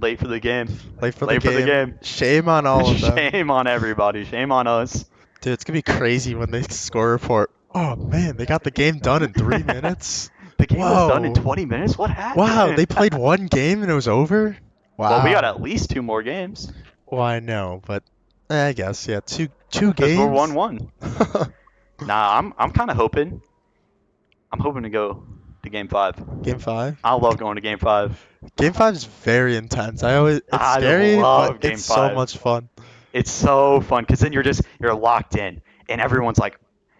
Late for the game. Late for Late the for the game. game. Shame on all of them. Shame on everybody. Shame on us. Dude, it's gonna be crazy when they score report. Oh man, they got the game done in 3 minutes. The game was done in Whoa. 20 minutes? What happened? Wow, they played one game and it was over. Wow. Well, we got at least 2 more games. Well, I know, but I guess yeah, two Because games. we're 1-1. Nah, I'm kind of hoping. I'm hoping to go to Game 5. Game 5. I love going to Game 5. Game 5 is very intense. It's I scary, love but Game it's so 5. much fun. It's so fun because then you're locked in, and everyone's like,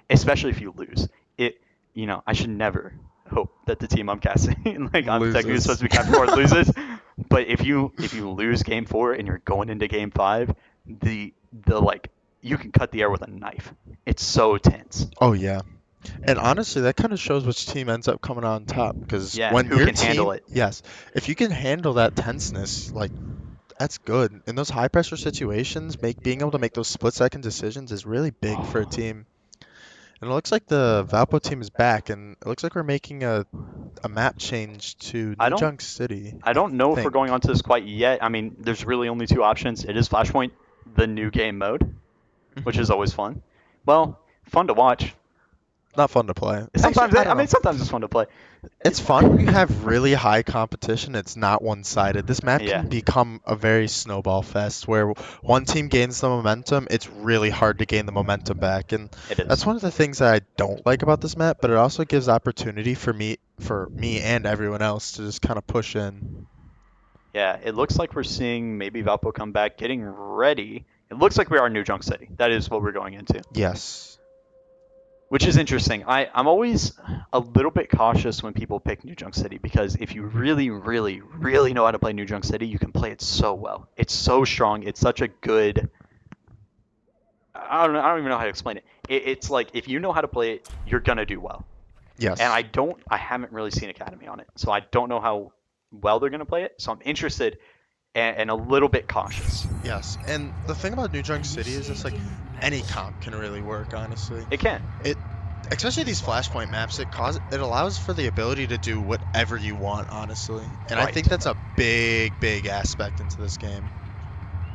especially if you lose. I should never hope that the team I'm casting, like I'm technically Loses. supposed to be captain for, loses. But if you lose Game 4 and you're going into Game 5, the like you can cut the air with a knife. It's so tense. Oh yeah. And honestly, that kind of shows which team ends up coming on top. Because Yeah, when who your can team, handle it. yes, if you can handle that tenseness, like that's good. In those high pressure situations, being able to make those split second decisions is really big for a team. And it looks like the Valpo team is back, and it looks like we're making a map change to New Junk City. I don't know if we're think. going on to this quite yet. I mean, there's really only 2 options. It is Flashpoint, the new game mode, which is always fun. Well, fun to watch. Not fun to play. Sometimes, Actually, I don't know. sometimes it's fun to play. It's fun when you have really high competition. It's not one-sided. This map Yeah. can become a very snowball fest where one team gains the momentum. It's really hard to gain the momentum back, and It is. that's one of the things that I don't like about this map. But it also gives opportunity for me and everyone else to just kind of push in. Yeah, it looks like we're seeing maybe Valpo come back, getting ready. It looks like we are New Junk City. That is what we're going into. Yes. Which is interesting. I'm always a little bit cautious when people pick New Junk City because if you really, really, really know how to play New Junk City, you can play it so well. It's so strong. It's such a good. I don't even know how to explain it. It's like if you know how to play it, you're gonna do well. Yes. And I haven't really seen Academy on it, so I don't know how well they're gonna play it. So I'm interested and a little bit cautious. Yes. And the thing about New Junk City is it's like any comp can really work, honestly. It can. Especially these flashpoint maps, it allows for the ability to do whatever you want, honestly. And I Right. think that's a big aspect into this game.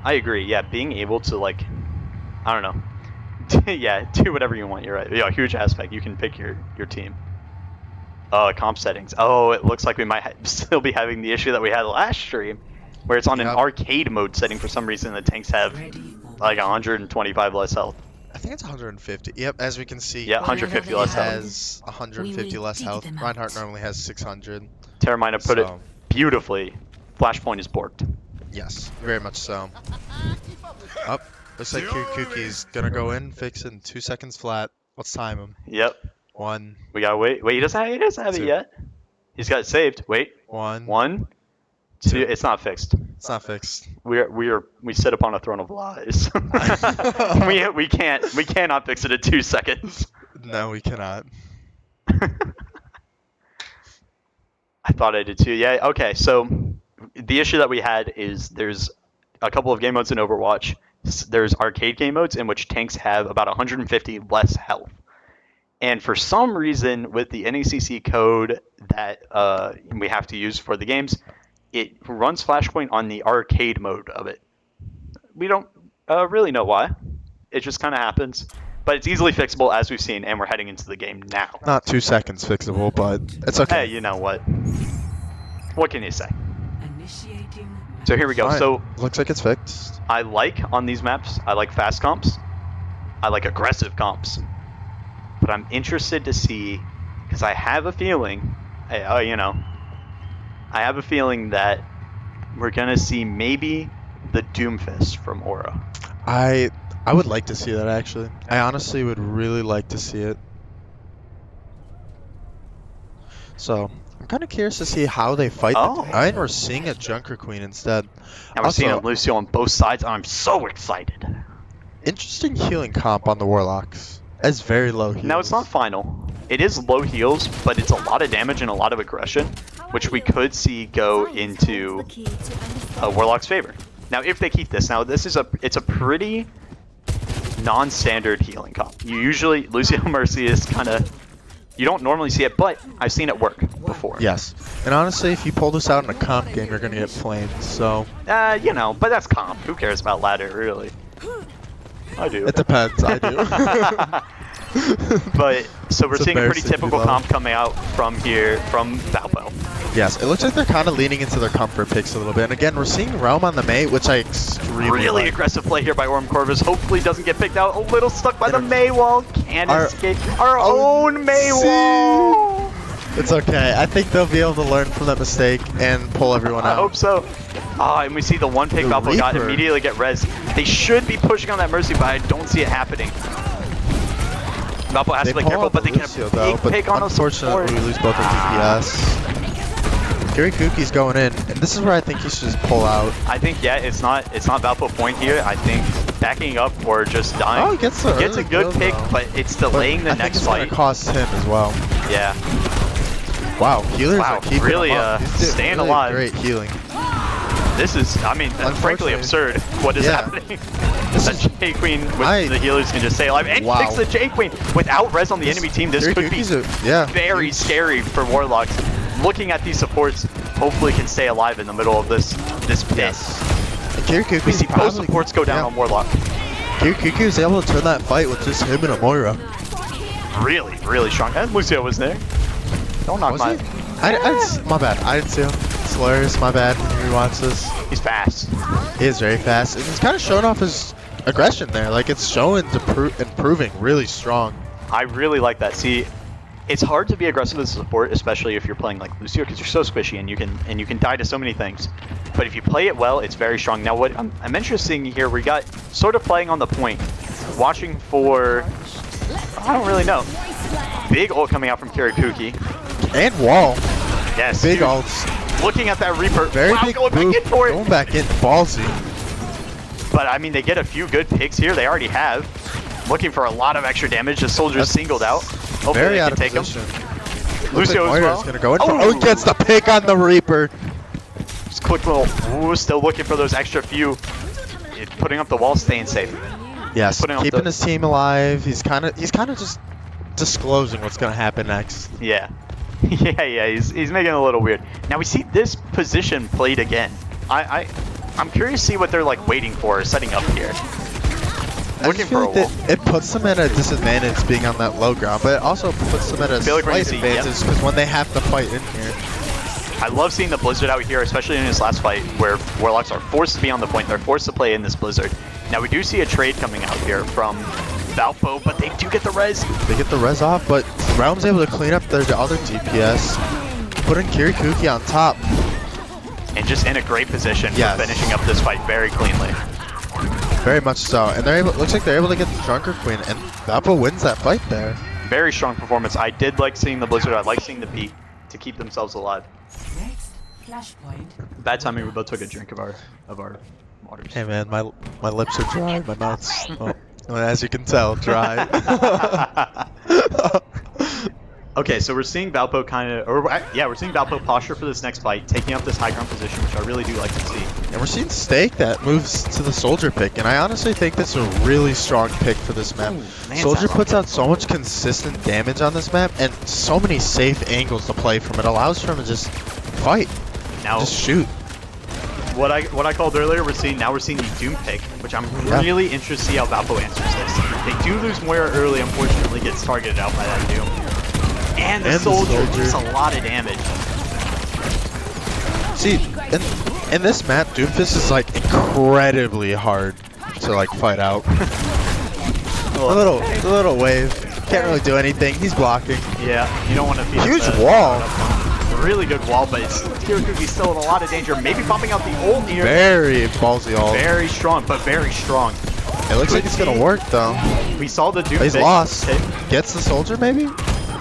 I agree. Yeah, being able to I don't know. Yeah, do whatever you want. You're right. Yeah, huge aspect. You can pick your team. Comp settings. Oh, it looks like we might still be having the issue that we had last stream. where it's on an Yep. arcade mode setting for some reason. The tanks have like 125 less health. I think it's 150. Yep, as we can see, Yeah, 150 he less health. has 150 less health. Reinhardt normally has 600. Terramina put it So, beautifully. Flashpoint is borked. yes, very much so. Up. Looks like Kuki's gonna go in, fix it in 2 seconds flat. Let's time him. Yep. 1, We gotta wait. Wait, he doesn't have it Two. yet. He's got it saved. Wait. 1. 1, 2. Two. It's not fixed. It's not fixed. We sit upon a throne of lies. we cannot fix it in 2 seconds. No, we cannot. I thought I did too. Yeah. Okay. So the issue that we had is there's a couple of game modes in Overwatch. There's arcade game modes in which tanks have about 150 less health. And for some reason, with the NECC code that we have to use for the games, it runs Flashpoint on the arcade mode of it. We don't really know why. It just kind of happens. But it's easily fixable, as we've seen, and we're heading into the game now. Not 2 seconds fixable, but it's okay. Hey, you know what? What can you say? So here we go. Alright, So looks like it's fixed. I like on these maps, I like fast comps. I like aggressive comps. But I'm interested to see, because I have a feeling, I have a feeling that we're going to see maybe the Doomfist from Aura. I would like to see that, actually. I honestly would really like to see it. So, I'm kind of curious to see how they fight. Oh. And we're seeing a Junker Queen instead. And we're seeing a Also, Lucio on both sides, and I'm so excited. interesting healing comp on the Warlocks. As very low heals. Now, it's not final. It is low heals, but it's a lot of damage and a lot of aggression, which we could see go into Warlock's favor. Now, if they keep this, it's a pretty non-standard healing comp. You usually, Lucio Mercy is kind of, you don't normally see it, but I've seen it work before. Yes. And honestly, if you pull this out in a comp game, you're going to get flamed, so... But that's comp. Who cares about ladder, really? I do. It depends, I do. But, so we're It's seeing a pretty embarrassing typical below. comp coming out from here, from Valpo. Yes, it looks like they're kind of leaning into their comfort picks a little bit. And again, we're seeing Realm on the Mei, which I extremely Really like. aggressive play here by Orm Corvus. Hopefully doesn't get picked out. A little stuck by the Mei wall. Can't escape. Our own Mei wall. It's okay. I think they'll be able to learn from that mistake and pull everyone out. I hope so. And we see the one pick The Valpo got Reaper. immediately get res. They should be pushing on that Mercy, but I don't see it happening. Valpo has They to be pull careful, out but they the get a Lucio, big though, but pick on a unfortunately, support. we lose both our DPS. Kirikuki's going in, and this is where I think he should just pull out. I think it's not Valpo point here. I think backing up or just dying. Oh, he gets the He gets a early good kill, pick, though. but it's delaying the I think next it's fight. going to cost him as well. Yeah. Wow, healers Wow, are keeping really, him up. He's doing staying really alive. Great healing. This is, frankly Unfortunately. absurd. What is Yeah. happening? This That is- J Queen with the healers can just stay alive and Wow. fix the J Queen without res on the enemy team. This could be yeah. very scary for Warlocks. Looking at these supports, hopefully can stay alive in the middle of this pit. Kirikuki's We see both probably- supports go down yeah. on Warlock. Kirikuki was able to turn that fight with just him and a Moira. Really, really strong. And Lucio was there. Don't knock Was my. he? My bad. I didn't see him. Slurs, my bad. When you watch this, He's fast. he is very fast. And he's kind of showing off his aggression there. Like it's showing and proving really strong. I really like that. See, it's hard to be aggressive as a support, especially if you're playing like Lucio, because you're so squishy and you can die to so many things. But if you play it well, it's very strong. Now, what I'm interested in here, we got sort of playing on the point, watching for, I don't really know, big ult coming out from Kirikuki. And wall. Yes, Big dude. ults. Looking at that Reaper. Very Wow, big going back move. in for it. Going back in. Ballsy. But I mean, they get a few good picks here. They already have. Looking for a lot of extra damage. The soldier's singled out. Hopefully Very they out can of take him. position. Lucio as well. Gonna go in for, he gets the pick on the Reaper. Just quick little. Ooh, still looking for those extra few. Putting up the wall, staying safe. Yes, Putting up keeping the- his team alive. He's kind of just disclosing what's gonna happen next. Yeah. yeah, he's making it a little weird. Now we see this position played again. I'm curious to see what they're like waiting for, setting up here. I Looking just feel for a like wall. it puts them at a disadvantage being on that low ground, but it also puts them at a feel like we're gonna slight see- yep. advantage because when they have to fight in here. I love seeing the Blizzard out here, especially in this last fight, where Warlocks are forced to be on the point. They're forced to play in this Blizzard. Now, we do see a trade coming out here from Valpo, but they do get the res. They get the res off, but Realm's able to clean up their other DPS, put in Kirikuki on top. And just in a great position for Yes. finishing up this fight very cleanly. Very much so, and they're able. Looks like they're able to get the Drunker Queen, and Valpo wins that fight there. Very strong performance. I did like seeing the Blizzard. I like seeing the beat to keep themselves alive. Next flashpoint. Bad timing. We both took a drink of our waters. Hey man, my lips are dry, my mouth's, as you can tell, dry. Okay, so we're seeing Valpo we're seeing Valpo posture for this next fight, taking up this high ground position, which I really do like to see. And we're seeing Stake that moves to the Soldier pick, and I honestly think this is a really strong pick for this map. Man, Soldier puts out so much consistent damage on this map, and so many safe angles to play from. It allows for him to just fight, Now, just shoot. what I called earlier, we're seeing the Doom pick, which I'm really interested to see how Valpo answers this. They do lose Moira early, unfortunately gets targeted out by that Doom. And the Soldier does a lot of damage. See, in this map, Doomfist is like incredibly hard to like fight out. a little wave, can't really do anything. He's blocking. Yeah, you don't want to feed him Huge the- wall. Really good wall, but Kirikuki's still in a lot of danger. Maybe popping out the ult here. Very ballsy ult. Very strong, but very strong. It looks like it's gonna work though. We saw the Doom He's pick lost. hit. Gets the Soldier maybe?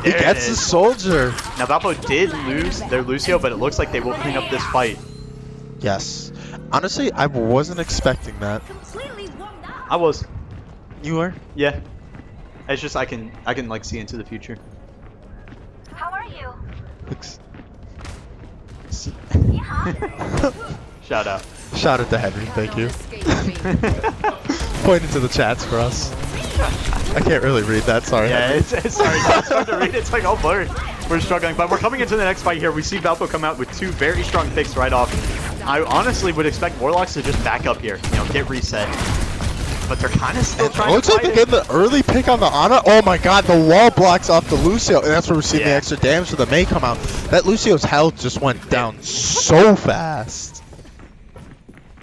He There it gets the is. Soldier. Now Valpo did lose their Lucio, but it looks like they will clean up this fight. Yes. Honestly, I wasn't expecting that. Completely warmed up. I was, You were? yeah. It's just I can like see into the future. How are you? Looks- Shout out. Shout out to Henry, thank you. Pointing to the chats for us. I can't really read that, sorry. Yeah, Henry. it's sorry, it's hard to read. It's like all blurred. We're struggling, but we're coming into the next fight here. We see Valpo come out with two very strong picks right off. I honestly would expect Warlocks to just back up here, get reset. But they're kind of still trying Looks to like fight they it. get the early pick on the Ana. Oh my god, the wall blocks off the Lucio, and that's where we're seeing the Yeah. extra damage for the Mei come out. That Lucio's health just went down so fast.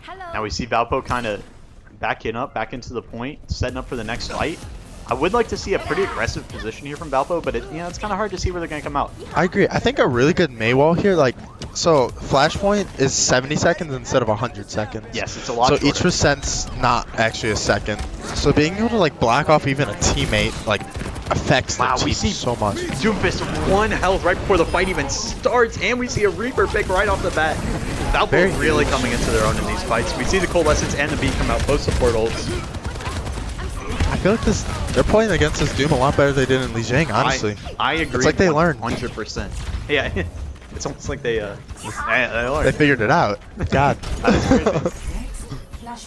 Hello. Now we see Valpo kind of backing up, back into the point, setting up for the next fight. I would like to see a pretty aggressive position here from Valpo, but it's kind of hard to see where they're going to come out. I agree. I think a really good Mei wall here, so Flashpoint is 70 seconds instead of 100 seconds. Yes, it's a lot So shorter. each percent's not actually a second. So being able to block off even a teammate affects the Wow, we team see so much. Doomfist 1 health right before the fight even starts, and we see a Reaper pick right off the bat. Valpo Very really coming into their own in these fights. We see the Coalescence and the Beat come out, both support ults. I feel like they're playing against this Doom a lot better than they did in Lijiang, honestly. I agree. It's like they learned. 100%. Yeah, it's almost like they learned. They figured it out. God. That's crazy. Next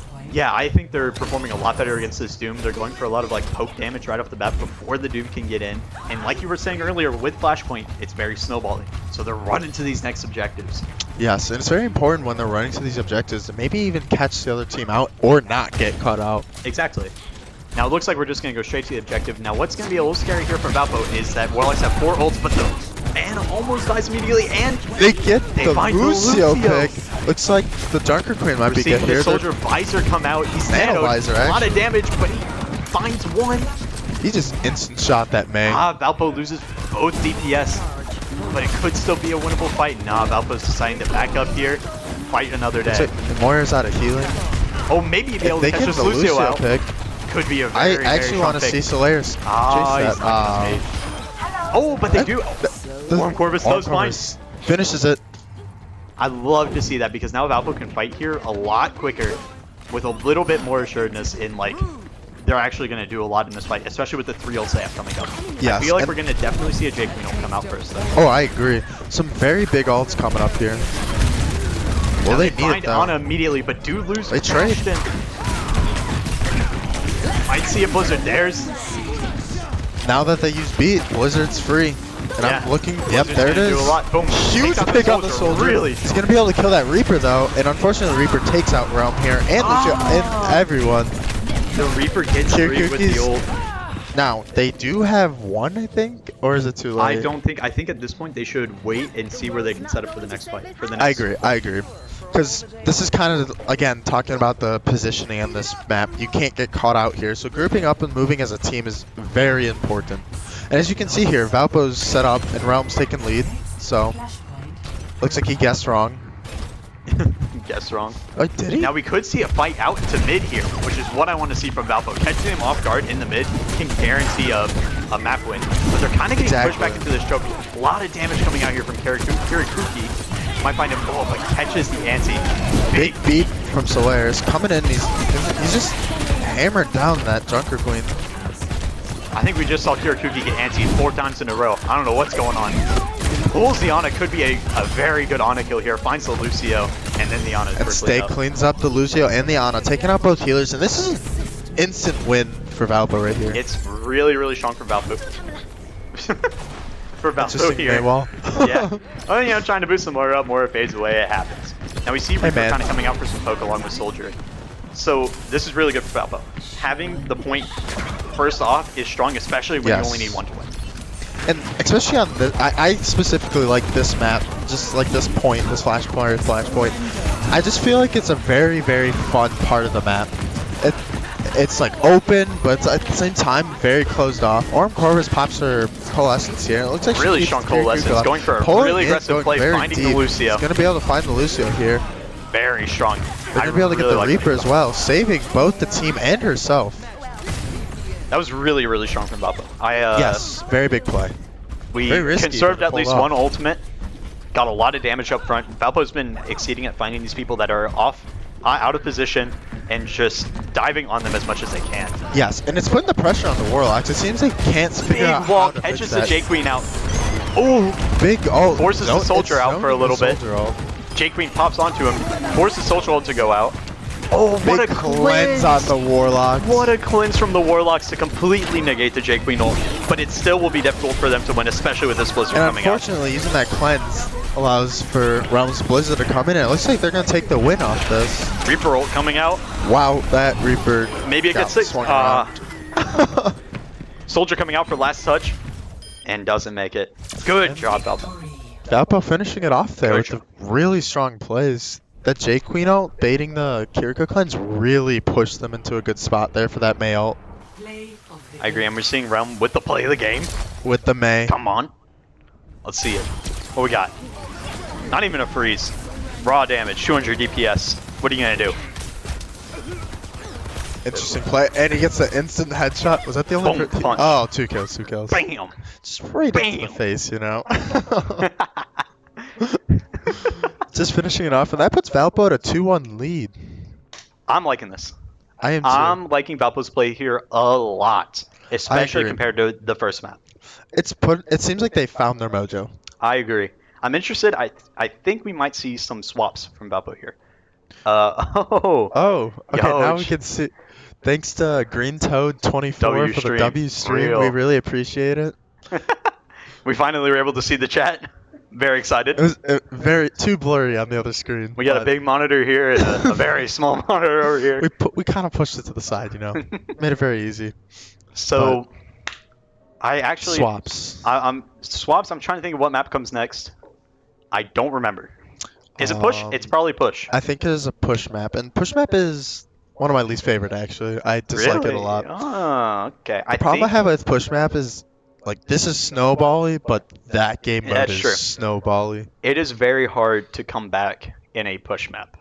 flashpoint. Yeah, I think they're performing a lot better against this Doom. They're going for a lot of poke damage right off the bat before the Doom can get in. And like you were saying earlier, with Flashpoint, it's very snowballing. So they're running to these next objectives. Yes, and it's very important when they're running to these objectives to maybe even catch the other team out or not get caught out. Exactly. Now it looks like we're just going to go straight to the objective. Now what's going to be a little scary here for Valpo is that Warlocks have 4 ults, but the man almost dies immediately, and They get They the find the Lucio Lucio. pick. Looks like the Junker Queen might we're be seeing getting the here. Soldier Visor come out. He's Nano nanoed. Visor, A lot of actually. damage, but he finds one. He just instant shot that Mei. Valpo loses both DPS, but it could still be a winnable fight. Nah, Valpo's deciding to back up here, fight another day. Moira's out of healing. Oh, maybe be able They to catch get this the Lucio out. pick. Could be a I very, actually want to see Solaris chase he's that. not gonna save. Oh, but they do. The Warm Corvus Warm knows mine. Corvus finishes it. I love to see that because now Valpo can fight here a lot quicker with a little bit more assuredness in they're actually going to do a lot in this fight, especially with the 3 ults they have coming up. Yes, I feel like and- we're going to definitely see a J Queen ult come out first though. Oh, I agree. Some very big ults coming up here. Well, Now they need find it though. Ana immediately, but do lose They trade. Ashton. Might see a Blizzard. There's Now that they use Beat, Blizzard's free. And Yeah. I'm looking. Yep, Blizzard's there it gonna do is. a lot. Boom. Huge Takes out the pick on the Soldier, Soldier. really. He's gonna be able to kill that Reaper though, and unfortunately, Reaper takes out Realm here and Lucio and everyone. the Reaper gets free with the Kirikuki's- ult. Now, they do have one, I think, or is it too late? I think at this point they should wait and see where they can set up for the next fight. For the I next. agree. Because this is kind of, again, talking about the positioning on this map. You can't get caught out here. So grouping up and moving as a team is very important. And as you can see here, Valpo's set up and Realm's taking lead. So, Flashpoint. looks like he guessed wrong. Guess wrong. Oh, did he? Now we could see a fight out into mid here, which is what I want to see from Valpo. Catching him off guard in the mid can guarantee a map win. But they're kind of getting pushed back into this choke. A lot of damage coming out here from Kirikuki. Might find him full, but catches the ante. Big beat from Solaris. Coming in, he's just hammered down that Junker Queen. I think we just saw Kirikuki get ante 4 times in a row. I don't know what's going on. Pulls the Ana, could be a very good Ana kill here. Finds the Lucio, and then the Ana is And Stay cleans up the Lucio and the Ana, taking out both healers. And this is an instant win for Valpo right here. It's really, really strong for Valpo. For Valpo Interesting here. Maywall. Yeah. Oh, you know, trying to boost the motor up, more fades away, it happens. Now we see Reaper man. kind of coming out for some poke along with Soldier. So this is really good for Valpo. Having the point first off is strong, especially when you only need 1 to win. And especially on the, I specifically like this map, just like this point, this flashpoint. I just feel like it's a very, very fun part of the map. It's like open, but it's at the same time very closed off. Orm Corvus pops her Coalescence here. It looks like Really she strong keeps very Coalescence, good going for a Pulling really in, aggressive going play, very finding the deep. Lucio. He's gonna be able to find the Lucio here. Very strong. They're gonna be able to get the Reaper as well, saving both the team and herself. That was really, really strong from Valpo. Yes, very big play. We Very risky, conserved but at least pulled one off. ultimate. Got a lot of damage up front. Valpo's been exceeding at finding these people that are out of position, and just diving on them as much as they can. Yes, and it's putting the pressure on the Warlocks. It seems they can't figure out Big wall how to catches fix the that. J-Queen out. Forces the Soldier out for a little bit. J-Queen pops onto him, forces Soldier to go out. Oh, what a Big cleanse on the Warlocks. What a cleanse from the Warlocks to completely negate the J-Queen ult. But it still will be difficult for them to win, especially with this Blizzard And coming out. unfortunately, using that cleanse allows for Realms Blizzard to come in, and it looks like they're going to take the win off this. Reaper ult coming out. Wow, that Reaper Maybe it got gets 6. swung around. Soldier coming out for last touch and doesn't make it. Good job, Valpo. Valpo finishing it off there Good with the really strong plays. That J-Queen ult baiting the Kiriko cleanse really pushed them into a good spot there for that Mei ult. Play of the I agree, and we're seeing Realm with the play of the game. With the Mei. Come on. Let's see it. What we got? Not even a freeze. Raw damage, 200 DPS. What are you going to do? Interesting play, and he gets the instant headshot. Was that the only? Boom, punch. Oh, 2 kills. Bam! Just right into the Bam. face, you know. Just finishing it off, and that puts Valpo at a 2-1 lead. I'm liking this. I am too. I'm liking Valpo's play here a lot, especially agree. compared to the first map. It seems like they found their mojo. I agree. I'm interested. I think we might see some swaps from Valpo here. Oh, Okay, now we Ouch. can see. Thanks to Green Toad 24 W for the stream. W stream. Real. We really appreciate it. We finally were able to see the chat. Very excited. It was very too blurry on the other screen. We got a but big monitor here and a very small monitor over here. We kind of pushed it to the side, you know. Made it very easy. So, I actually Swaps. I'm swaps. I'm trying to think of what map comes next. I don't remember. Is it push? It's probably push. I think it is a push map, and push map is one of my least favorite actually. I dislike it a lot. Oh, okay. The problem I have with push map is like this is snowbally, but that game mode That's is true. snowbally. It is very hard to come back in a push map.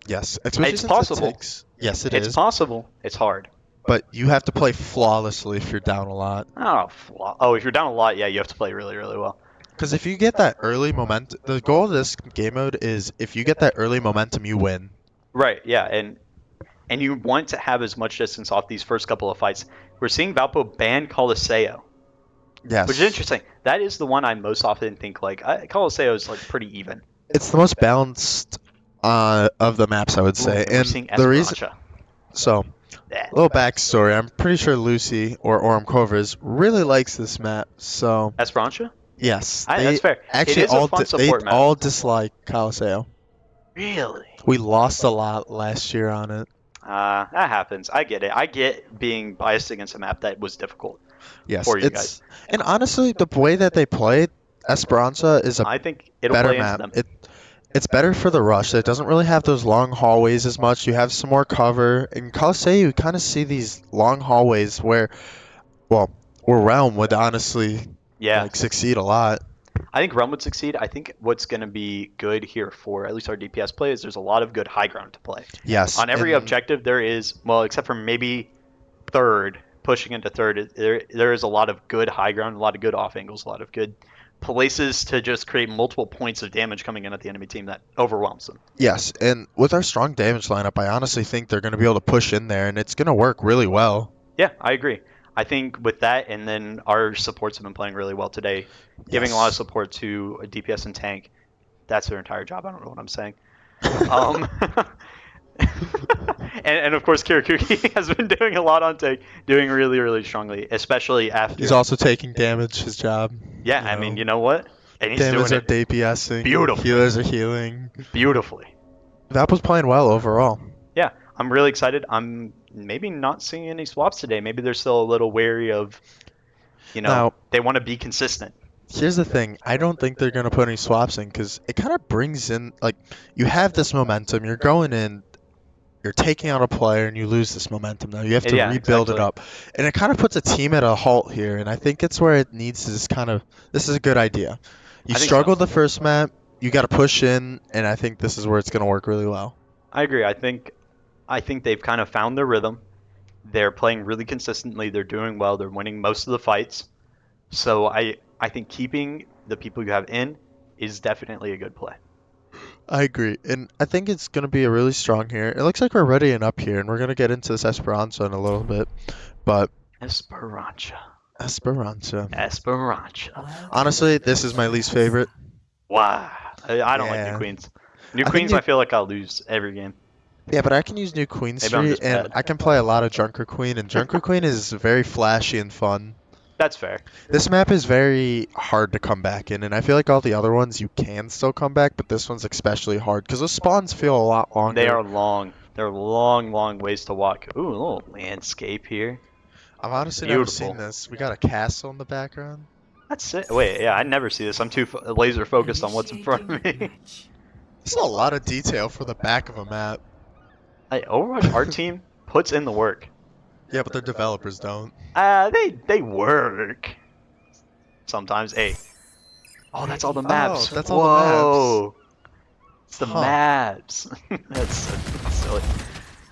Yes, especially It's since possible. Yes, It's is. possible. It's hard. But you have to play flawlessly if you're down a lot. Oh, if you're down a lot, yeah, you have to play really, really well. Because if you get that early momentum, the goal of this game mode is if you get that early momentum, you win. Right. Yeah, and you want to have as much distance off these first couple of fights. We're seeing Valpo ban Coliseo, Yes. which is interesting. That is the one I most often think like Coliseo is like pretty even. It's the most balanced of the maps, I would say. We're And seeing the reason, Esperanza. so Yeah. a little backstory. I'm pretty sure Lucy or Orm Corvus really likes this map. So Esperanza? yes, That's fair. Actually, It is a fun they support map. all dislike Coliseo. Really? We lost a lot last year on it. That happens. I get it. I get being biased against a map that was difficult. Yes, for you it's and honestly, the way that they played, Esperanza is a I think it'll better play into map. them. It's better for the rush. It doesn't really have those long hallways as much. You have some more cover. In Coliseum, you kind of see these long hallways well, where Realm would honestly Yeah. succeed a lot. I think Realm would succeed. I think what's going to be good here for at least our DPS play is there's a lot of good high ground to play. Yes, On every and objective, there is, well, except for maybe third, pushing into third, there is a lot of good high ground, a lot of good off angles, a lot of good places to just create multiple points of damage coming in at the enemy team that overwhelms them. yes, and with our strong damage lineup, I honestly think they're going to be able to push in there, and it's going to work really well. Yeah, I agree. I think with that, and then our supports have been playing really well today, giving a lot of Yes. support to a DPS and tank. That's their entire job. I don't know what I'm saying. Um, and of course, Kirakuki has been doing a lot on tank, doing really, really strongly, especially after. He's also taking damage, his job. Yeah, I mean, you know what? And he's Damage doing are it DPSing. beautifully. Healers are healing. beautifully. Valpo's playing well overall. Yeah, I'm really excited. I'm maybe not seeing any swaps today. Maybe they're still a little wary of, Now- they want to be consistent. Here's the thing. I don't think they're going to put any swaps in because it kind of brings in, you have this momentum. You're going in, you're taking out a player, and you lose this momentum. Now you have to Yeah, rebuild it exactly. up. And it kind of puts a team at a halt here. And I think it's where it needs to just this is a good idea. You I think struggled so. the first map, you got to push in, and I think this is where it's going to work really well. I agree. I think they've kind of found their rhythm. They're playing really consistently. They're doing well. They're winning most of the fights. So I think keeping the people you have in is definitely a good play. I agree, and I think it's going to be a really strong here. It looks like we're readying up here, and we're going to get into this Esperanza in a little bit. But Esperanza. Esperanza. Honestly, This is my least favorite. Wow. I don't like Yeah. New Queens. New I think Queens, New- I feel like I'll lose every game. Yeah, but I can use New Queen Maybe I'm Street, just and bad. I can play a lot of Junker Queen, and Junker Queen is very flashy and fun. That's fair. This map is very hard to come back in, and I feel like all the other ones you can still come back, but this one's especially hard because the spawns feel a lot longer. They are long. They're long, long ways to walk. Ooh, a little landscape here. I've honestly never Beautiful. seen this. We got a castle in the background. That's it. Wait, yeah, I never see this. I'm too laser focused on what's in front of me. This is a lot of detail for the back of a map. Hey, Overwatch, our team puts in the work. Yeah, but their developers don't. They work. Sometimes. Hey. Oh, that's all the maps. that's all the maps. Whoa. It's the Huh. maps. That's silly.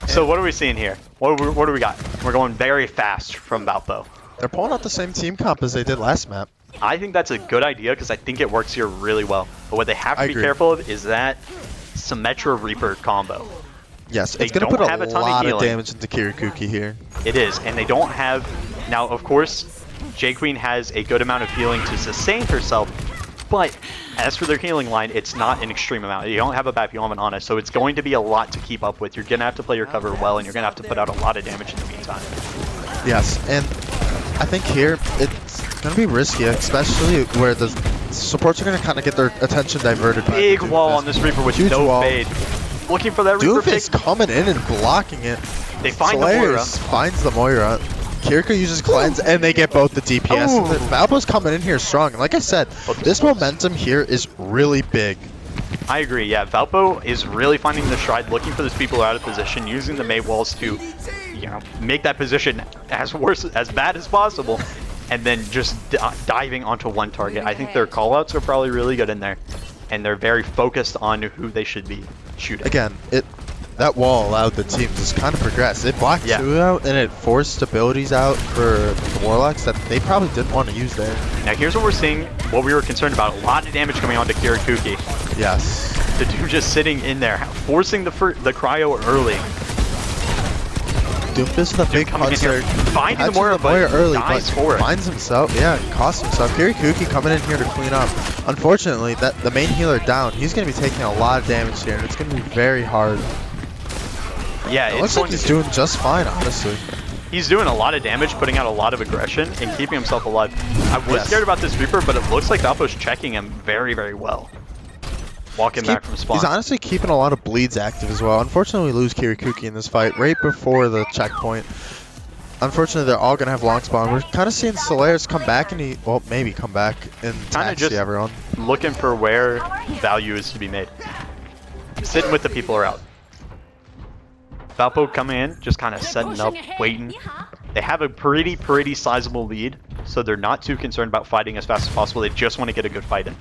So what are we seeing here? What do we got? We're going very fast from Valpo. They're pulling out the same team comp as they did last map. I think that's a good idea because I think it works here really well. But what they have to I be agree. careful of is that Symmetra Reaper combo. Yes, They it's going to don't put have a a ton of lot of healing. damage into Kirakuki here. It is, and they don't have. Now, of course, J Queen has a good amount of healing to sustain herself, but as for their healing line, it's not an extreme amount. You don't have a BAP, you don't have an Ana, so it's going to be a lot to keep up with. You're going to have to play your cover well, and you're going to have to put out a lot of damage in the meantime. Yes, and I think here it's going to be risky, especially where the supports are going to kind of get their attention diverted. by Big the wall Doofus. on this Reaper with Huge no wall. fade. Looking for that Reaper pick. Doofus coming in and blocking it. They find the Moira. Slayers finds the Moira. Kirka uses cleanse, and they get both the DPS. Ooh. Valpo's coming in here strong. And like I said, this momentum here is really big. I agree, yeah. Valpo is really finding the stride, looking for those people who are out of position, using the Mate walls to, make that position as bad as possible, and then just diving onto one target. I think their callouts are probably really good in there, and they're very focused on who they should be shooting. Again, that wall allowed the team to just kind of progress. It blocked Yeah. 2 out, and it forced abilities out for the Warlocks that they probably didn't want to use there. Now here's what we're seeing, what we were concerned about. A lot of damage coming onto Kirakuki. Yes. The dude just sitting in there, forcing the cryo early. Doofus the big coming in here, puncher. finding the Catches Moira, but early, dies but for it. finds himself. Yeah, costs himself. Kirakuki coming in here to clean up. Unfortunately, the main healer down. He's going to be taking a lot of damage here, and it's going to be very hard. Yeah, It it's looks like going he's to doing just fine, honestly. He's doing a lot of damage, putting out a lot of aggression, and keeping himself alive. I was Yes. scared about this Reaper, but it looks like Valpo's checking him very, very well. Walking back from spawn. He's honestly keeping a lot of bleeds active as well. Unfortunately, we lose Kirakuki in this fight right before the checkpoint. unfortunately, they're all gonna have long spawn. We're kind of seeing Solaris come back and well, maybe come back and taxi just everyone. Looking for where value is to be made. Sitting with the people are out. Valpo coming in, just kind of setting up, waiting. They have a pretty sizable lead, so they're not too concerned about fighting as fast as possible. They just want to get a good fight in.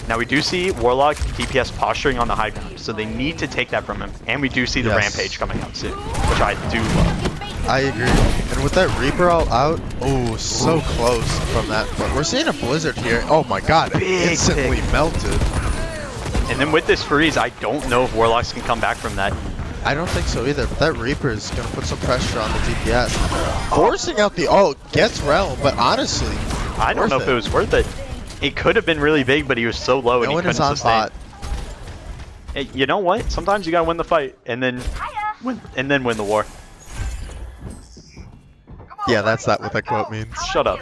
Now we do see Warlock DPS posturing on the high ground, so they need to take that from him. And we do see the Rampage coming out soon, which I do love. I agree. And with that Reaper all out, oh, so close from that. But we're seeing a Blizzard here. Oh my god, it instantly melted. And then with this freeze, I don't know if Warlocks can come back from that. I don't think so either. But that Reaper is going to put some pressure on the DPS. Forcing out the ult gets Realm, but honestly, I don't know if it was worth it. It could have been really big, but he was so low and he couldn't sustain. Hey, you know what? Sometimes you gotta win the fight and then win the war. Yeah, that's not what that quote means. Shut up.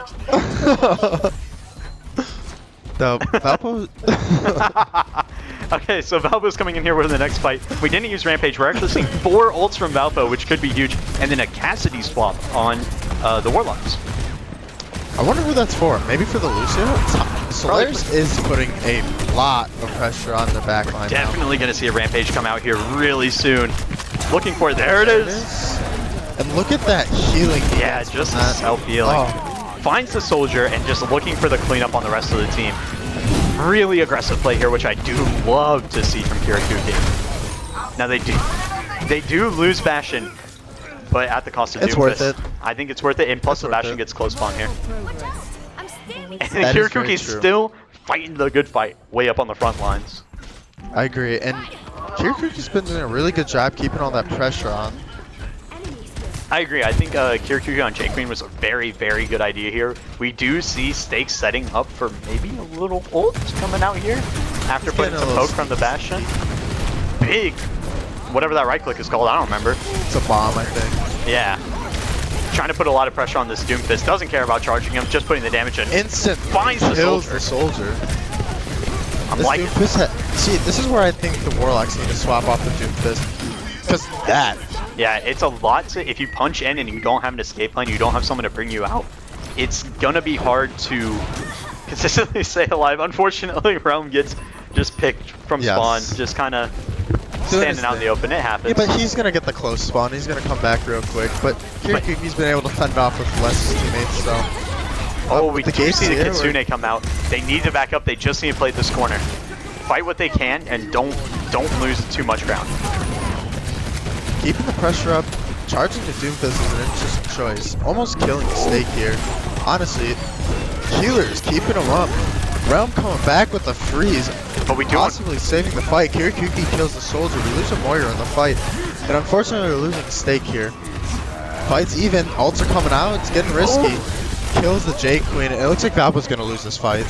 No, Valpo. Okay, so Valpo's coming in here with the next fight. We didn't use Rampage. We're actually seeing 4 ults from Valpo, which could be huge, and then a Cassidy swap on the Warlocks. I wonder who that's for. Maybe for the Lucio? Solaris is putting a lot of pressure on the backline. Definitely going to see a Rampage come out here really soon. Looking for it. There it is. And look at that healing. Yeah, just self-healing. Oh. Finds the soldier and just looking for the cleanup on the rest of the team. Really aggressive play here, which I do love to see from Kirakuki. Now they do lose Bastion, but at the cost of Doomfist. It's worth it. I think it's worth it, and plus the Bastion gets close spawn here. And Kirakuki's still fighting the good fight way up on the front lines. I agree, and Kirakuki's been doing a really good job keeping all that pressure on. I agree. I think Kirakuki on J Queen was a very good idea here. We do see Stakes setting up for maybe a little ult coming out here after putting some poke from the Bastion. Big, whatever that right click is called, I don't remember. It's a bomb, I think. Yeah. Trying to put a lot of pressure on this Doomfist. Doesn't care about charging him, just putting the damage in. Instant finds the soldier. I'm liking it. See, this is where I think the Warlocks need to swap off the Doomfist. Because that. Yeah, it's a lot to, if you punch in and you don't have an escape plan, you don't have someone to bring you out, it's gonna be hard to consistently stay alive. Unfortunately, Realm gets just picked from spawn, just kind of standing out in the open. It happens. Yeah, but he's gonna get the close spawn. He's gonna come back real quick. But Kirakuki's been able to fend off with less teammates, so. Oh, we do see the Kitsune come out. They need to back up. They just need to play this corner. Fight what they can and don't lose too much ground. Keeping the pressure up, charging the Doomfist is an interesting choice. Almost killing Stake here. Honestly, healers keeping him up. Realm coming back with a freeze, but we do possibly saving the fight. Kirakuki kills the soldier. We lose a Moira in the fight, and unfortunately we're losing Stake here. Fight's even. Ults are coming out. It's getting risky. Kills the J Queen. It looks like Valpo's gonna lose this fight.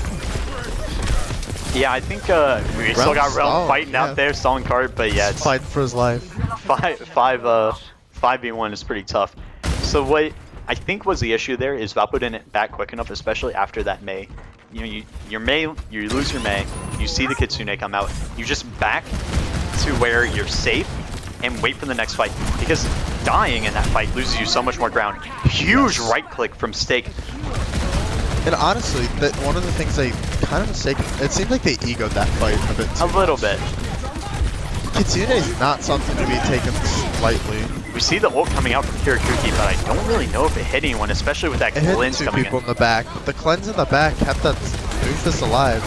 Yeah, I think we still got Realm fighting out there, stalling card, but yeah, it's fighting for his life. 5v1 is pretty tough. So what I think was the issue there is Valpo didn't back quick enough, especially after that Mei. You know, you lose your Mei, you see the Kitsune come out, you just back to where you're safe and wait for the next fight, because dying in that fight loses you so much more ground. Huge right click from Stake. And honestly, that one of the things they kind of mistaken, it seemed like they egoed that fight a bit too. A little bit. Kitsune is not something to be taken lightly. We see the ult coming out from Kirakuki, but I don't really know if it hit anyone, especially with that cleanse coming in. It hit 2 people in the back, but the cleanse in the back kept that Doomfist alive.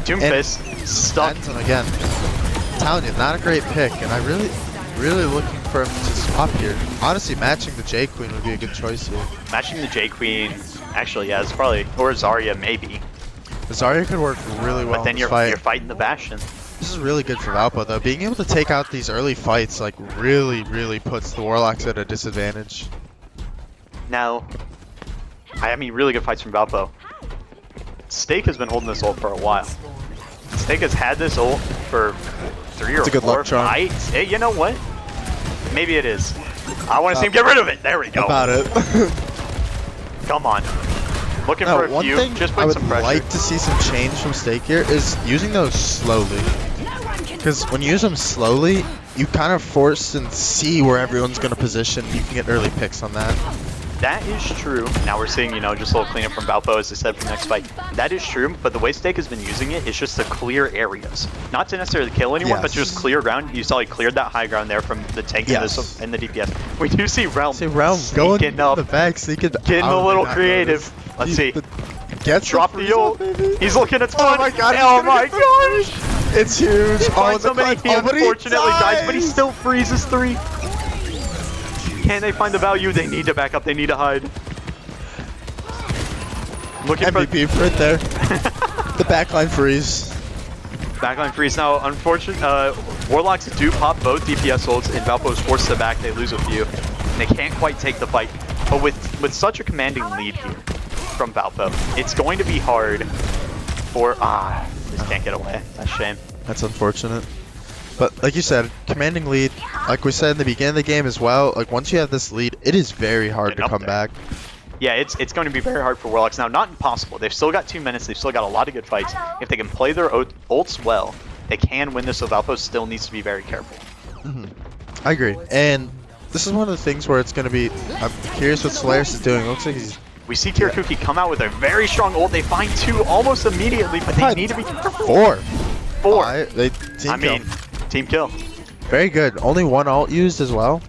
Doomfist stuck. Again. I'm telling you, not a great pick, and I really looking for him to swap here. Honestly, matching the J Queen would be a good choice here. Matching the J Queen, actually, yeah, it's probably, or Zarya maybe. Zarya could work really well. But then you're fighting the Bastion. This is really good for Valpo though. Being able to take out these early fights like really puts the Warlocks at a disadvantage. Now, I mean, really good fights from Valpo. Stake has been holding this ult for a while. Stake has had this ult for 3 or 4 fights. Hey, you know what? Maybe it is. I want to see him get rid of it. There we go. About it. Come on. Looking for a few. Just put some pressure. I would like to see some change from Stake here is using those slowly. Because when you use them slowly, you kind of force and see where everyone's going to position. You can get early picks on that. That is true. Now we're seeing, just a little cleanup from Valpo, as I said, for the next fight. That is true, but the way Steak has been using it is just to clear areas. Not to necessarily kill anyone, but just clear ground. You saw he cleared that high ground there from the tank and the DPS. We do see Realm going up, the back, sneaking getting a little creative. Let's see. Drop the ult. He's looking at spawn. Oh my god. Oh my gosh. It's huge. Finds somebody, he unfortunately dies, but he still freezes 3. Can they find the value? They need to back up. They need to hide. Looking MVP right there. The backline freeze. Backline freeze. Now, unfortunately, Warlocks do pop both DPS ults, and Valpo is forced to back. They lose a few, and they can't quite take the fight. But with such a commanding lead here from Valpo, it's going to be hard for... just can't get away. That's a shame. That's unfortunate. But like you said, commanding lead, like we said in the beginning of the game as well, like once you have this lead, it is very hard to come back. Yeah, it's going to be very hard for Warlocks. Now, not impossible. They've still got 2 minutes. They've still got a lot of good fights. If they can play their ults well, they can win this, so Valpo still needs to be very careful. I agree. And this is one of the things where it's going to be, I'm curious what Solaris is doing. It looks like he's... We see Kirakuki come out with a very strong ult. They find 2 almost immediately, but they need to be careful. 4. 4. Team kill. Very good. Only 1 ult used as well.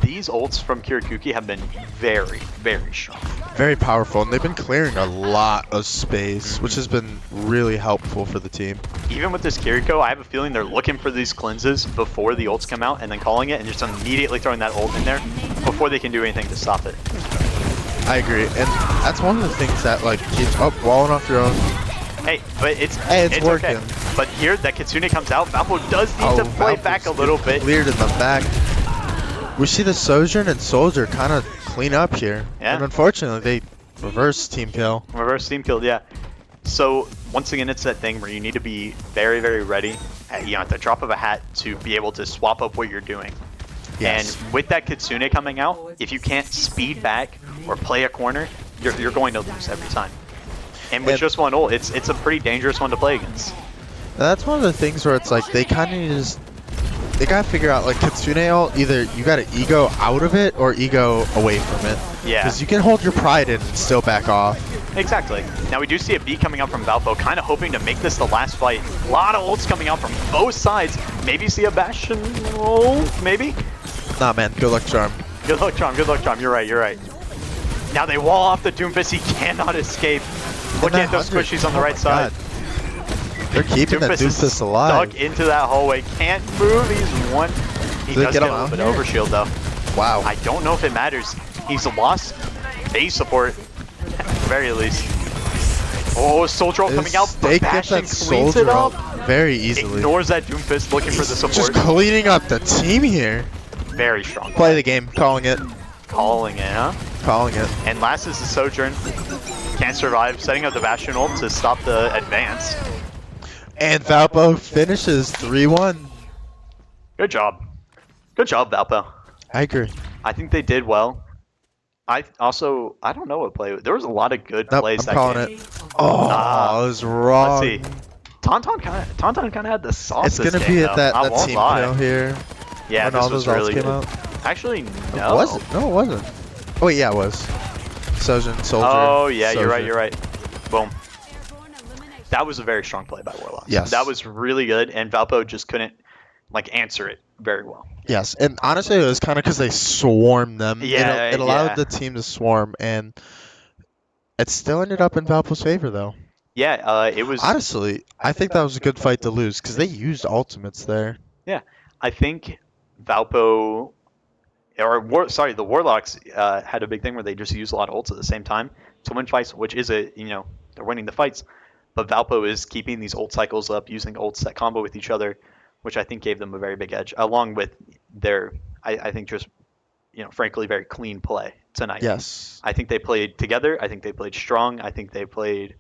These ults from Kirakuki have been very, very strong. Very powerful, and they've been clearing a lot of space, which has been really helpful for the team. Even with this Kiriko, I have a feeling they're looking for these cleanses before the ults come out and then calling it and just immediately throwing that ult in there before they can do anything to stop it. I agree, and that's one of the things that like keeps walling off your own. Hey, but it's working. Okay. But here, that Kitsune comes out. Valpo does need to play back a little bit. Cleared in the back. We see the Sojourn and Soldier kind of clean up here. Yeah. And unfortunately, they reverse team kill. Reverse team kill, yeah. So, once again, it's that thing where you need to be very, very ready at the drop of a hat to be able to swap up what you're doing. Yes. And with that Kitsune coming out, if you can't speed back or play a corner, you're going to lose every time. And with just 1 ult, it's a pretty dangerous one to play against. That's one of the things where it's like they kind of need to they gotta figure out like Kitsune ult, either you gotta ego out of it or ego away from it. Yeah. Because you can hold your pride in and still back off. Exactly. Now we do see a B coming out from Valpo, kind of hoping to make this the last fight. A lot of ults coming out from both sides. Maybe see a Bastion ult, maybe? Nah, man. Good luck, Charm. Good luck, Charm. Good luck, Charm. You're right. You're right. Now they wall off the Doomfist. He cannot escape. Looking at those squishies on the right side. They're keeping that Doomfist alive. Stuck into that hallway. Can't move. He's one. He does get a little bit of overshield, though. Wow. I don't know if it matters. He's lost base support, at the very least. Oh, Soldier coming out, but Bastion cleans it up. Very easily. Ignores that Doomfist, looking for the support. Just cleaning up the team here. Very strong. Play the game. Calling it. Calling it, huh? Calling it. And last is the Sojourn. Can't survive, setting up the Bastion ult to stop the advance. And Valpo finishes 3-1. Good job. Good job, Valpo. I agree. I think they did well. I don't know what play. There was a lot of good plays I'm that calling game. it. Oh, I was wrong. Let's see. Tauntaun kind of had the sauce. It's gonna this be game, at that won't team lie. kill here. Yeah, when this all was those really came good. out. Actually, no. Was it? No, it wasn't. Oh wait, yeah, it was. Sojourn, Soldier. Oh yeah, Soldier. you're right. Boom. That was a very strong play by Warlocks. Yes. That was really good, and Valpo just couldn't answer it very well. Yes, and honestly, it was kind of because they swarmed them. Yeah, it allowed the team to swarm, and it still ended up in Valpo's favor, though. Yeah, it was. Honestly, I think that was a good fight to lose because they used ultimates there. Yeah, I think Valpo, the Warlocks had a big thing where they just used a lot of ults at the same time to win fights, which is they're winning the fights. But Valpo is keeping these ult cycles up, using ults that combo with each other, which I think gave them a very big edge, along with their, I think just, frankly, very clean play tonight. Yes. I think they played together. I think they played strong. I think they played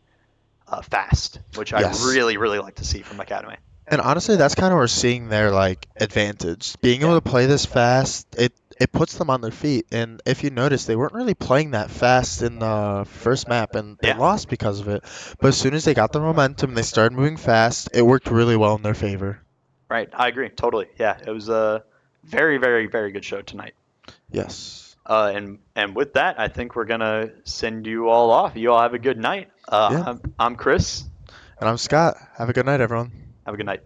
fast, which I really, really like to see from Academy. And honestly, that's kind of where we're seeing their advantage. Being able to play this fast, it puts them on their feet. And if you notice, they weren't really playing that fast in the first map, and they lost because of it. But as soon as they got the momentum, they started moving fast. It worked really well in their favor. Right. I agree. Totally. Yeah. It was a very, very, very good show tonight. Yes. And with that, I think we're gonna send you all off. You all have a good night. Yeah. I'm Chris. And I'm Scott. Have a good night, everyone. Have a good night.